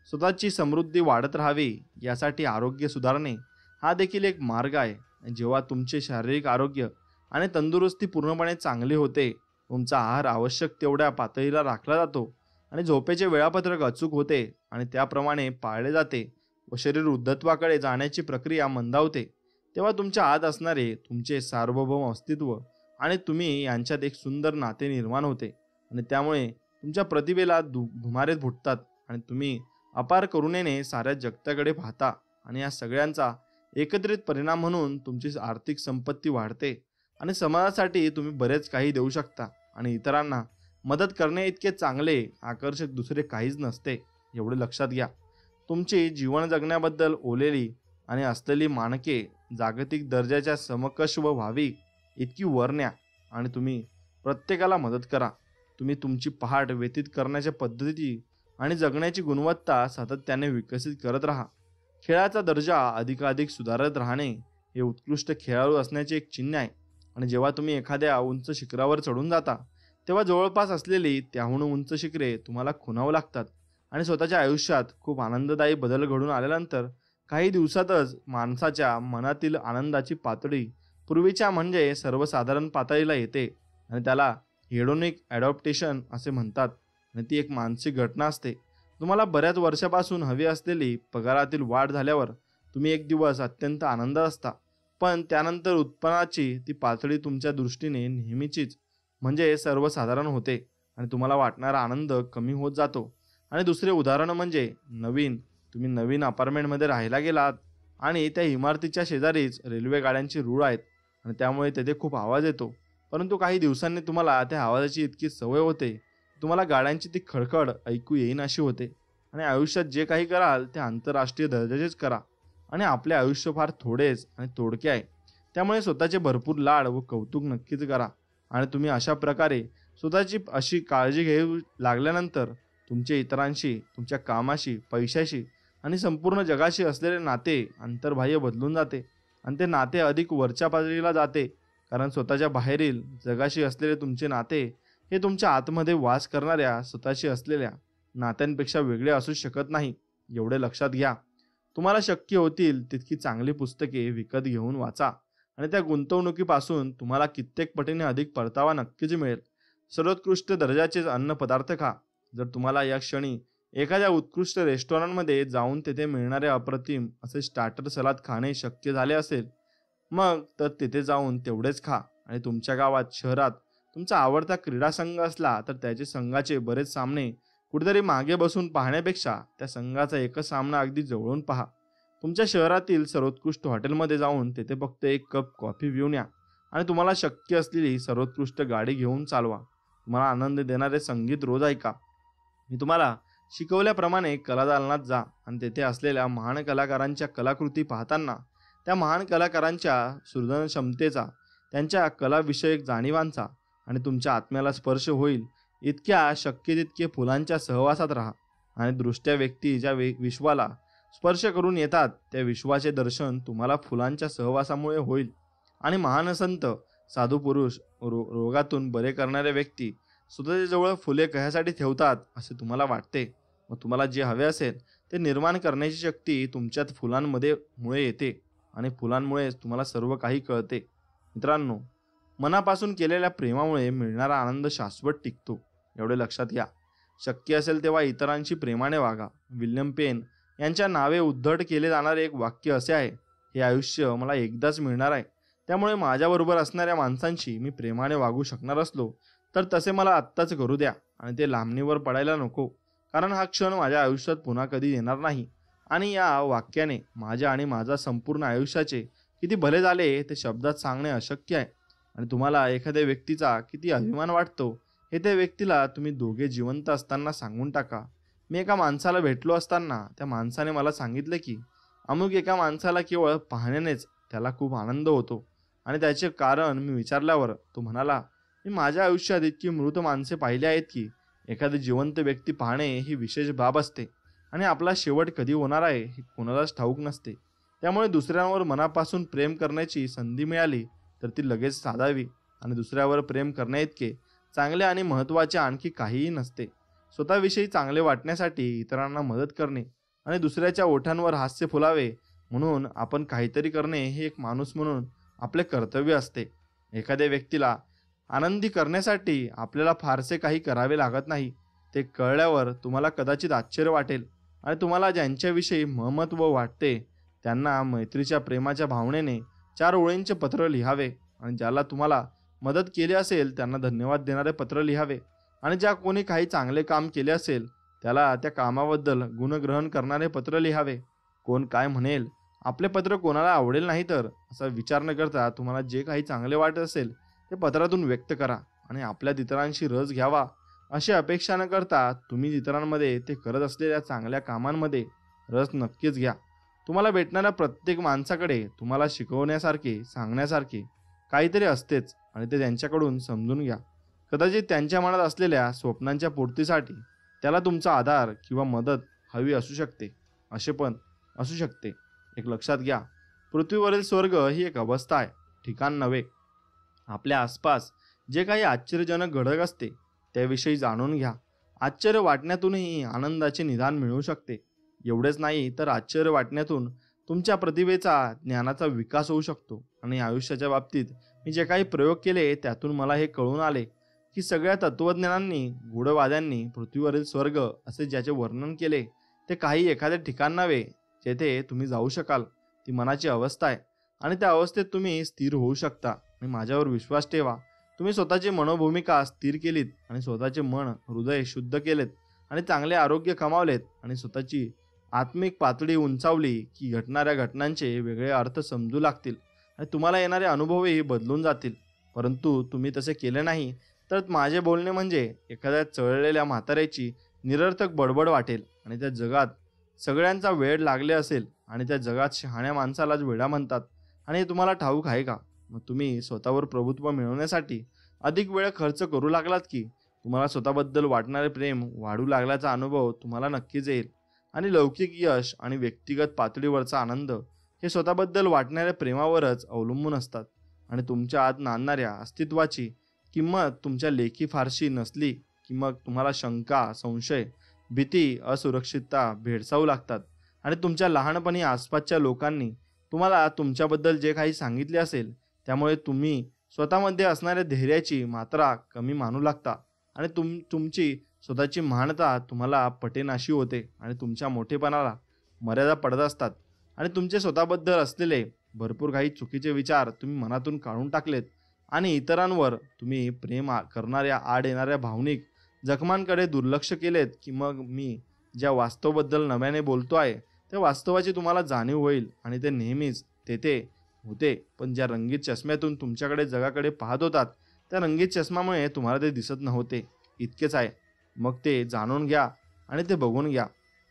स्वतःची समृद्धी वाढत राहावी यासाठी आरोग्य सुधारणे हा देखील एक मार्ग आहे. जेव्हा तुमचे शारीरिक आरोग्य आणि तंदुरुस्ती पूर्णपणे चांगली होते, तुमचा आहार आवश्यक तेवढ्या पातळीला राखला जातो आणि झोपेचे वेळापत्रक अचूक होते आणि त्याप्रमाणे पाळले जाते व शरीर वृद्धत्वाकडे जाण्याची प्रक्रिया मंदावते, तेव्हा तुमच्या आत असणारे तुमचे सार्वभौम अस्तित्व आणि तुम्ही यांच्यात एक सुंदर नाते निर्माण होते आणि त्यामुळे तुमच्या प्रतिभेला धुमारे फुटतात आणि तुम्ही अपार करुणेने साऱ्या जगताकडे पाहता. आणि या सगळ्यांचा एकत्रित परिणाम म्हणून तुमची आर्थिक संपत्ती वाढते आणि समाजासाठी तुम्ही बरेच काही देऊ शकता. आणि इतरांना मदत करणे इतके चांगले आकर्षक दुसरे काहीच नसते, एवढे लक्षात घ्या. तुमची जीवन जगण्याबद्दल ओलेली आणि असलेली मानके जागतिक दर्जाच्या समकक्ष व्हावी इतकी वर न्या आणि तुम्ही प्रत्येकाला मदत करा. तुम्ही तुमची पहाट व्यतीत करण्याच्या पद्धती आणि जगण्याची गुणवत्ता सातत्याने विकसित करत राहा. खेळाचा दर्जा अधिकाधिक सुधारत राहणे हे उत्कृष्ट खेळाडू असण्याचे एक चिन्ह आहे. आणि जेव्हा तुम्ही एखाद्या उंच शिखरावर चढून जाता तेव्हा जवळपास असलेली त्याहून उंच शिखरे तुम्हाला खुणावं लागतात. आणि स्वतःच्या आयुष्यात खूप आनंददायी बदल घडून आल्यानंतर काही दिवसातच माणसाच्या मनातील आनंदाची पातळी पूर्वीच्या म्हणजे सर्वसाधारण पातळीला येते आणि त्याला हेडोनिक ॲडॉप्टेशन असे म्हणतात. आणि ती एक मानसिक घटना असते. तुम्हाला बऱ्याच वर्षापासून हवी असलेली पगारातील वाढ झाल्यावर तुम्ही एक दिवस अत्यंत आनंदात असता, पण त्यानंतर उत्पन्नाची ती पातळी तुमच्या दृष्टीने नेहमीचीच म्हणजे सर्वसाधारण होते आणि तुम्हाला वाटणारा आनंद कमी होत जातो. आणि दुसरे उदाहरण म्हणजे तुम्ही नवीन अपार्टमेंटमध्ये राहायला गेलात आणि त्या इमारतीच्या शेजारीच रेल्वे गाड्यांची रूळ आहेत आणि त्यामुळे तेथे खूप आवाज येतो, परंतु काही दिवसांनी तुम्हाला त्या आवाजाची इतकी सवय होते, तुम्हाला गाड्यांची ती खडखड ऐकू येईन अशी होते. आणि आयुष्यात जे काही कराल ते आंतरराष्ट्रीय दर्जाचेच करा. आणि आपले आयुष्य फार थोडेच आणि तोडके आहे, त्यामुळे स्वतःचे भरपूर लाड व कौतुक नक्कीच करा. आणि तुम्ही अशा प्रकारे स्वतःची अशी काळजी घेऊ लागल्यानंतर तुमचे इतरांशी, तुमच्या कामाशी, पैशाशी आणि संपूर्ण जगाशी असलेले नाते अंतर्बाह्य बदलून जाते आणि ते नाते अधिक वरच्या पातळीला जाते, कारण स्वतःच्या बाहेरील जगाशी असलेले तुमचे नाते हे तुमच्या आतमध्ये वास करणाऱ्या स्वतःशी असलेल्या नात्यांपेक्षा वेगळे असू शकत नाही, एवढे लक्षात घ्या. तुम्हाला शक्य होतील तितकी चांगली पुस्तके विकत घेऊन वाचा आणि त्या गुंतवणुकीपासून तुम्हाला कित्येक पटीने अधिक परतावा नक्कीच मिळेल. सर्वोत्कृष्ट दर्जाचे अन्न पदार्थ खा. जर तुम्हाला या क्षणी एखाद्या उत्कृष्ट रेस्टॉरंटमध्ये जाऊन तेथे मिळणारे अप्रतिम असे स्टार्टर सलाद खाणे शक्य झाले असेल, मग तर तिथे जाऊन तेवढेच खा. आणि तुमच्या गावात, शहरात तुमचा आवडता क्रीडा संघ असला तर त्याचे संघाचे बरेच सामने कुठेतरी मागे बसून पाहण्यापेक्षा त्या संघाचा एकच सामना अगदी जवळून पहा. तुमच्या शहरातील सर्वोत्कृष्ट हॉटेलमध्ये जाऊन तेथे फक्त एक कप कॉफी पिऊन या आणि तुम्हाला शक्य असलेली सर्वोत्कृष्ट गाडी घेऊन चालवा. तुम्हाला आनंद देणारे संगीत रोज ऐका. मी तुम्हाला शिकवल्याप्रमाणे कलादालनात जा आणि तेथे असलेल्या महान कलाकारांच्या कलाकृती पाहताना त्या महान कलाकारांच्या सृजनक्षमतेचा, त्यांच्या कलाविषयक जाणीवांचा आणि तुमच्या आत्म्याला स्पर्श होईल इतक्या शक्य तितके फुलांच्या सहवासात राहा. आणि दृष्ट्या व्यक्ती ज्या विश्वाला स्पर्श करून येतात त्या विश्वाचे दर्शन तुम्हाला फुलांच्या सहवासामुळे होईल. आणि महान संत, साधू पुरुष, रोगातून बरे करणाऱ्या व्यक्ती स्वतःच्या जवळ फुले कशासाठी ठेवतात असे तुम्हाला वाटते. मग तुम्हाला जे हवे असेल ते निर्माण करण्याची शक्ती तुमच्यात फुलांमध्ये मुळे येते आणि फुलांमुळे तुम्हाला सर्व काही कळते. मित्रांनो, मनापासून केलेल्या प्रेमामुळे मिळणारा आनंद शाश्वत टिकतो, एवढे लक्षात घ्या. शक्य असेल तेव्हा इतरांशी प्रेमाने वागा. विल्यम पेन यांच्या नावे उद्धट केले जाणारे एक वाक्य असे आहे, हे आयुष्य मला एकदाच मिळणार आहे, त्यामुळे माझ्याबरोबर असणाऱ्या माणसांशी मी प्रेमाने वागू शकणार असलो तर तसे मला आत्ताच करू द्या आणि ते लांबणीवर पडायला नको, कारण हा क्षण माझ्या आयुष्यात पुन्हा कधी येणार नाही. आणि या वाक्याने माझ्या आणि माझा संपूर्ण आयुष्याचे किती भले झाले ते शब्दात सांगणे अशक्य आहे. आणि तुम्हाला एखाद्या व्यक्तीचा किती अभिमान वाटतो हे त्या व्यक्तीला तुम्ही दोघे जिवंत असताना सांगून टाका. मी एका माणसाला भेटलो असताना त्या माणसाने मला सांगितले की अमुक एका माणसाला केवळ पाहण्यानेच त्याला खूप आनंद होतो. आणि त्याचे कारण मी विचारल्यावर तो म्हणाला, मी माझ्या आयुष्यात इतकी मृत माणसे पाहिली आहेत की एखादी जिवंत व्यक्ती पाहणे ही विशेष बाब असते आणि आपला शेवट कधी होणार आहे हे कोणालाच ठाऊक नसते. त्यामुळे दुसऱ्यांवर मनापासून प्रेम करण्याची संधी मिळाली तर ती लगेच साधावी. आणि दुसऱ्यावर प्रेम करण्याइतके चांगले आणि महत्त्वाचे आणखी काहीही नसते. स्वतःविषयी चांगले वाटण्यासाठी इतरांना मदत करणे आणि दुसऱ्याच्या ओठांवर हास्य फुलावे म्हणून आपण काहीतरी करणे हे एक माणूस म्हणून आपले कर्तव्य असते. एखाद्या व्यक्तीला आनंदी करण्यासाठी आपल्याला फारसे काही करावे लागत नाही. ते कळल्यावर तुम्हाला कदाचित आश्चर्य वाटेल. आणि तुम्हाला ज्यांच्याविषयी महत्त्व वाटते त्यांना मैत्रीच्या प्रेमाच्या भावनेने 4 ओळींचे पत्र लिहावे. आणि ज्याला तुम्हाला मदत केली असेल त्यांना धन्यवाद देणारे पत्र लिहावे. आणि ज्या कोणी काही चांगले काम केले असेल त्याला त्या कामाबद्दल गुणग्रहण करणारे पत्र लिहावे. कोण काय म्हणेल, आपले पत्र कोणाला आवडेल नाही तर असा विचार न करता तुम्हाला जे काही चांगले वाटत असेल ते पत्रातून व्यक्त करा. आणि आपल्यात इतरांशी रस घ्यावा अशी अपेक्षा न करता तुम्ही इतरांमध्ये ते करत असलेल्या चांगल्या कामांमध्ये रस नक्कीच घ्या. तुम्हाला भेटणाऱ्या प्रत्येक माणसाकडे तुम्हाला शिकवण्यासारखे सांगण्यासारखे काहीतरी असतेच आणि ते त्यांच्याकडून समजून घ्या. कदाचित त्यांच्या मनात असलेल्या स्वप्नांच्या पूर्तीसाठी त्याला तुमचा आधार किंवा मदत हवी असू शकते. असे पण असू शकते. एक लक्षात घ्या, पृथ्वीवरील स्वर्ग ही एक अवस्था आहे, ठिकाण नव्हे. आपल्या आसपास जे काही आश्चर्यजनक घडत असते त्याविषयी जाणून घ्या. आश्चर्य वाटण्यातूनही आनंदाचे निदान मिळू शकते. एवढेच नाही तर आश्चर्य वाटण्यातून तुमच्या प्रतिभेचा, ज्ञानाचा विकास होऊ शकतो. आणि आयुष्याच्या बाबतीत मी जे काही प्रयोग केले त्यातून मला हे कळून आले की सगळ्या तत्त्वज्ञांनी, गूढवाद्यांनी पृथ्वीवरील स्वर्ग असे ज्याचे वर्णन केले ते काही एखादे ठिकाण नव्हे जेथे तुम्ही जाऊ शकाल. ती मनाची अवस्था आहे आणि त्या अवस्थेत तुम्ही स्थिर होऊ शकता. आणि माझ्यावर विश्वास ठेवा, तुम्ही स्वतःची मनोभूमिका स्थिर केलीत आणि स्वतःचे मन, हृदय शुद्ध केलेत आणि चांगले आरोग्य कमावलेत आणि स्वतःची आत्मिक पातळी उंचावली की घडणाऱ्या घटनांचे वेगळे अर्थ समजू लागतील आणि तुम्हाला येणारे अनुभवही बदलून जातील. परंतु तुम्ही तसे केले नाही तर माझे बोलणे म्हणजे एखाद्या चळलेल्या म्हाताऱ्याची निरर्थक बडबड वाटेल. आणि त्या जगात सगळ्यांचा वेळ लागले असेल आणि त्या जगात शहाण्या माणसालाच वेडा म्हणतात. आणि हे तुम्हाला ठाऊक आहे का? मग तुम्ही स्वतःवर प्रभुत्व मिळवण्यासाठी अधिक वेळ खर्च करू लागलात की तुम्हाला स्वतःबद्दल वाटणारे प्रेम वाढू लागल्याचा अनुभव तुम्हाला नक्कीच येईल. आणि लौकिक यश आणि व्यक्तिगत पातळीवरचा आनंद हे स्वतःबद्दल वाटणाऱ्या प्रेमावरच अवलंबून असतात. आणि तुमच्या आत नांदणाऱ्या अस्तित्वाची किंमत तुमच्या लेखी फारशी नसली की मग तुम्हाला शंका, संशय, भीती, असुरक्षितता भेडसावू लागतात. आणि तुमच्या लहानपणी आसपासच्या लोकांनी तुम्हाला तुमच्याबद्दल जे काही सांगितले असेल त्यामुळे तुम्ही स्वतःमध्ये असणाऱ्या धैर्याची मात्रा कमी मानू लागता. आणि तुमची स्वतःची महानता तुम्हाला पटेनाशी होते आणि तुमच्या मोठेपणाला मर्यादा पडत असतात. आणि तुमचे स्वतःबद्दल असलेले भरपूर काही चुकीचे विचार तुम्ही मनातून काढून टाकलेत आणि इतरांवर तुम्ही प्रेम करणाऱ्या आड येणाऱ्या भावनिक जखमांकडे दुर्लक्ष केलेत की मग मी ज्या वास्तवाबद्दल नव्याने बोलतो आहे त्या वास्तवाची तुम्हाला जाणीव होईल. आणि ते नेहमीच तेथे होते, पण ज्या रंगीत चष्म्यातून तुमच्याकडे जगाकडे पाहत होतात त्या रंगीत चष्म्यामुळे तुम्हाला ते दिसत नव्हते. इतकेच आहे. मग ते जाणून घ्या आणि ते बघून घ्या.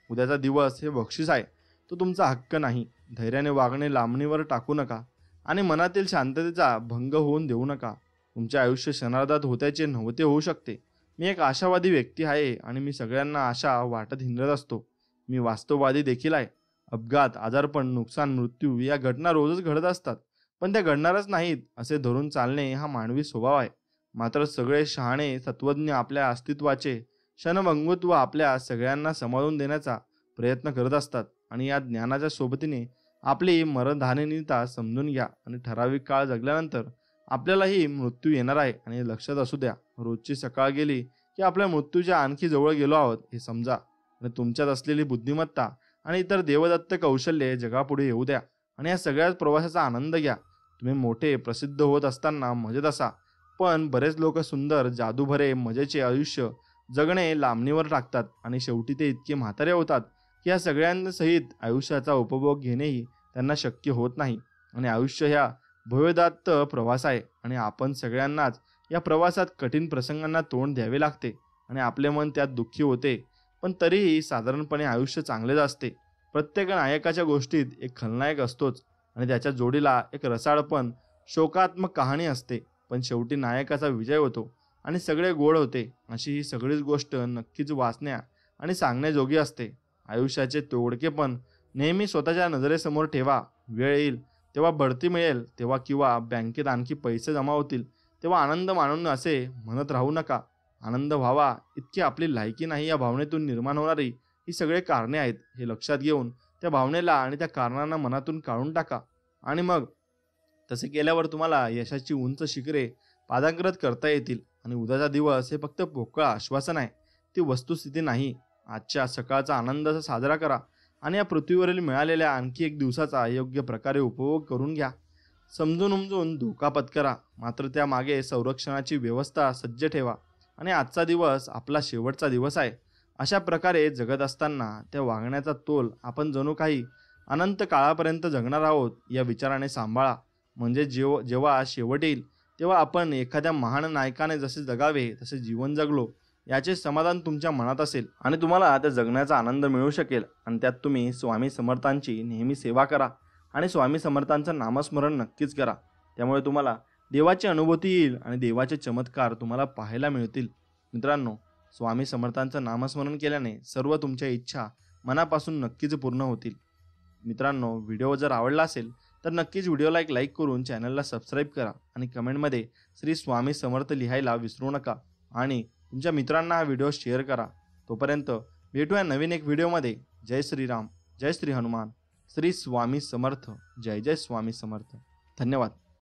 उद्याचा दिवस हे बक्षीस आहे, तो तुमचा हक्क नाही. धैर्याने वागणे लांबणीवर टाकू नका आणि मनातील शांततेचा भंग होऊन देऊ नका. तुमचे आयुष्य क्षणार्धात होत्याचे नव्हते होऊ शकते. मी एक आशावादी व्यक्ती आहे आणि मी सगळ्यांना आशा वाटत हिंडत असतो. मी वास्तववादी देखील आहे. अपघात, आजारपण, नुकसान, मृत्यू या घटना रोजच घडत असतात, पण त्या घडणारच नाहीत असे धरून चालणे हा मानवी स्वभाव आहे. मात्र सगळे शहाणे तत्वज्ञ आपल्या अस्तित्वाचे क्षणभंगुत्व आपल्या सगळ्यांना समजून देण्याचा प्रयत्न करत असतात. आणि या ज्ञानाच्या सोबतीने आपली मरणधारणीयता समजून घ्या. आणि ठराविक काळ जगल्यानंतर आपल्यालाही मृत्यू येणार आहे. आणि लक्षात असू द्या, रोजची सकाळ गेली की आपल्या मृत्यूच्या आणखी जवळ गेलो आहोत हे समजा. आणि तुमच्यात असलेली बुद्धिमत्ता आणि इतर देवदत्त कौशल्ये जगापुढे येऊ द्या आणि या सगळ्याच प्रवासाचा आनंद घ्या. तुम्ही मोठे प्रसिद्ध होत असताना मजेत असा, पण बरेच लोक सुंदर जादूभरे मजेचे आयुष्य जगणे लांबणीवर टाकतात आणि शेवटी ते इतके म्हातारे होतात की या सगळ्यांसहित आयुष्याचा उपभोग घेणेही त्यांना शक्य होत नाही. आणि आयुष्य ह्या भवदात्त प्रवास आहे आणि आपण सगळ्यांनाच या प्रवासात कठीण प्रसंगांना तोंड द्यावे लागते आणि आपले मन त्यात दुःखी होते. पण तरीही साधारणपणे आयुष्य चांगलेच असते. प्रत्येक नायकाच्या गोष्टीत एक खलनायक असतोच आणि त्याच्या जोडीला एक रसाळ पण शोकात्मक कहाणी असते. पण शेवटी नायकाचा विजय होतो आणि सगळे गोड होते. अशी ही सगळीच गोष्ट नक्कीच वाचण्या आणि सांगण्याजोगी असते. आयुष्याचे तोडकेपण नेहमी स्वतःच्या नजरेसमोर ठेवा. वेळ येईल तेव्हा बढती मिळेल तेव्हा किंवा बँकेत आणखी पैसे जमा होतील तेव्हा आनंद मानून असे म्हणत राहू नका. आनंद व्हावा इतकी आपली लायकी नाही. या भावनेतून निर्माण होणारी ही सगळे कारणे आहेत हे लक्षात घेऊन त्या भावनेला आणि त्या कारणांना मनातून काढून टाका. आणि मग तसे केल्यावर तुम्हाला यशाची उंच शिखरे पादांकृत करता येतील. आणि उद्याचा दिवस हे फक्त पोकळ आश्वासन आहे, ती वस्तुस्थिती नाही. आजच्या सकाळचा आनंद साजरा करा आणि या पृथ्वीवरील मिळालेल्या आणखी एक दिवसाचा योग्य प्रकारे उपभोग करून घ्या. समजून उमजून धोका पत्करा, मात्र त्यामागे संरक्षणाची व्यवस्था सज्ज ठेवा. आणि आजचा दिवस आपला शेवटचा दिवस आहे अशा प्रकारे जगत असताना त्या वागण्याचा तोल आपण जणू काही अनंत काळापर्यंत जगणार आहोत या विचाराने सांभाळा. म्हणजे जेव्हा शेवट येईल तेव्हा आपण एखाद्या महान नायकाने जसे जगावे तसे जीवन जगलो याचे समाधान तुमच्या मनात असेल आणि तुम्हाला त्या जगण्याचा आनंद मिळू शकेल. आणि त्यात तुम्ही स्वामी समर्थांची नेहमी सेवा करा आणि स्वामी समर्थांचं नामस्मरण नक्कीच करा. त्यामुळे तुम्हाला देवाची अनुभूती येईल आणि देवाचे चमत्कार तुम्हाला पाहायला मिळतील. मित्रांनो, स्वामी समर्थांचं नामस्मरण केल्याने सर्व तुमच्या इच्छा मनापासून नक्कीच पूर्ण होतील. मित्रांनो, व्हिडिओ जर आवडला असेल तर नक्कीच व्हिडिओला एक लाईक करून चॅनलला सबस्क्राईब करा आणि कमेंटमध्ये श्री स्वामी समर्थ लिहायला विसरू नका. आणि तुमच्या मित्रांना हा व्हिडिओ शेअर करा. तोपर्यंत भेटूया नवीन एक व्हिडिओमध्ये. जय श्रीराम, जय श्री हनुमान, श्री स्वामी समर्थ, जय जय स्वामी समर्थ. धन्यवाद.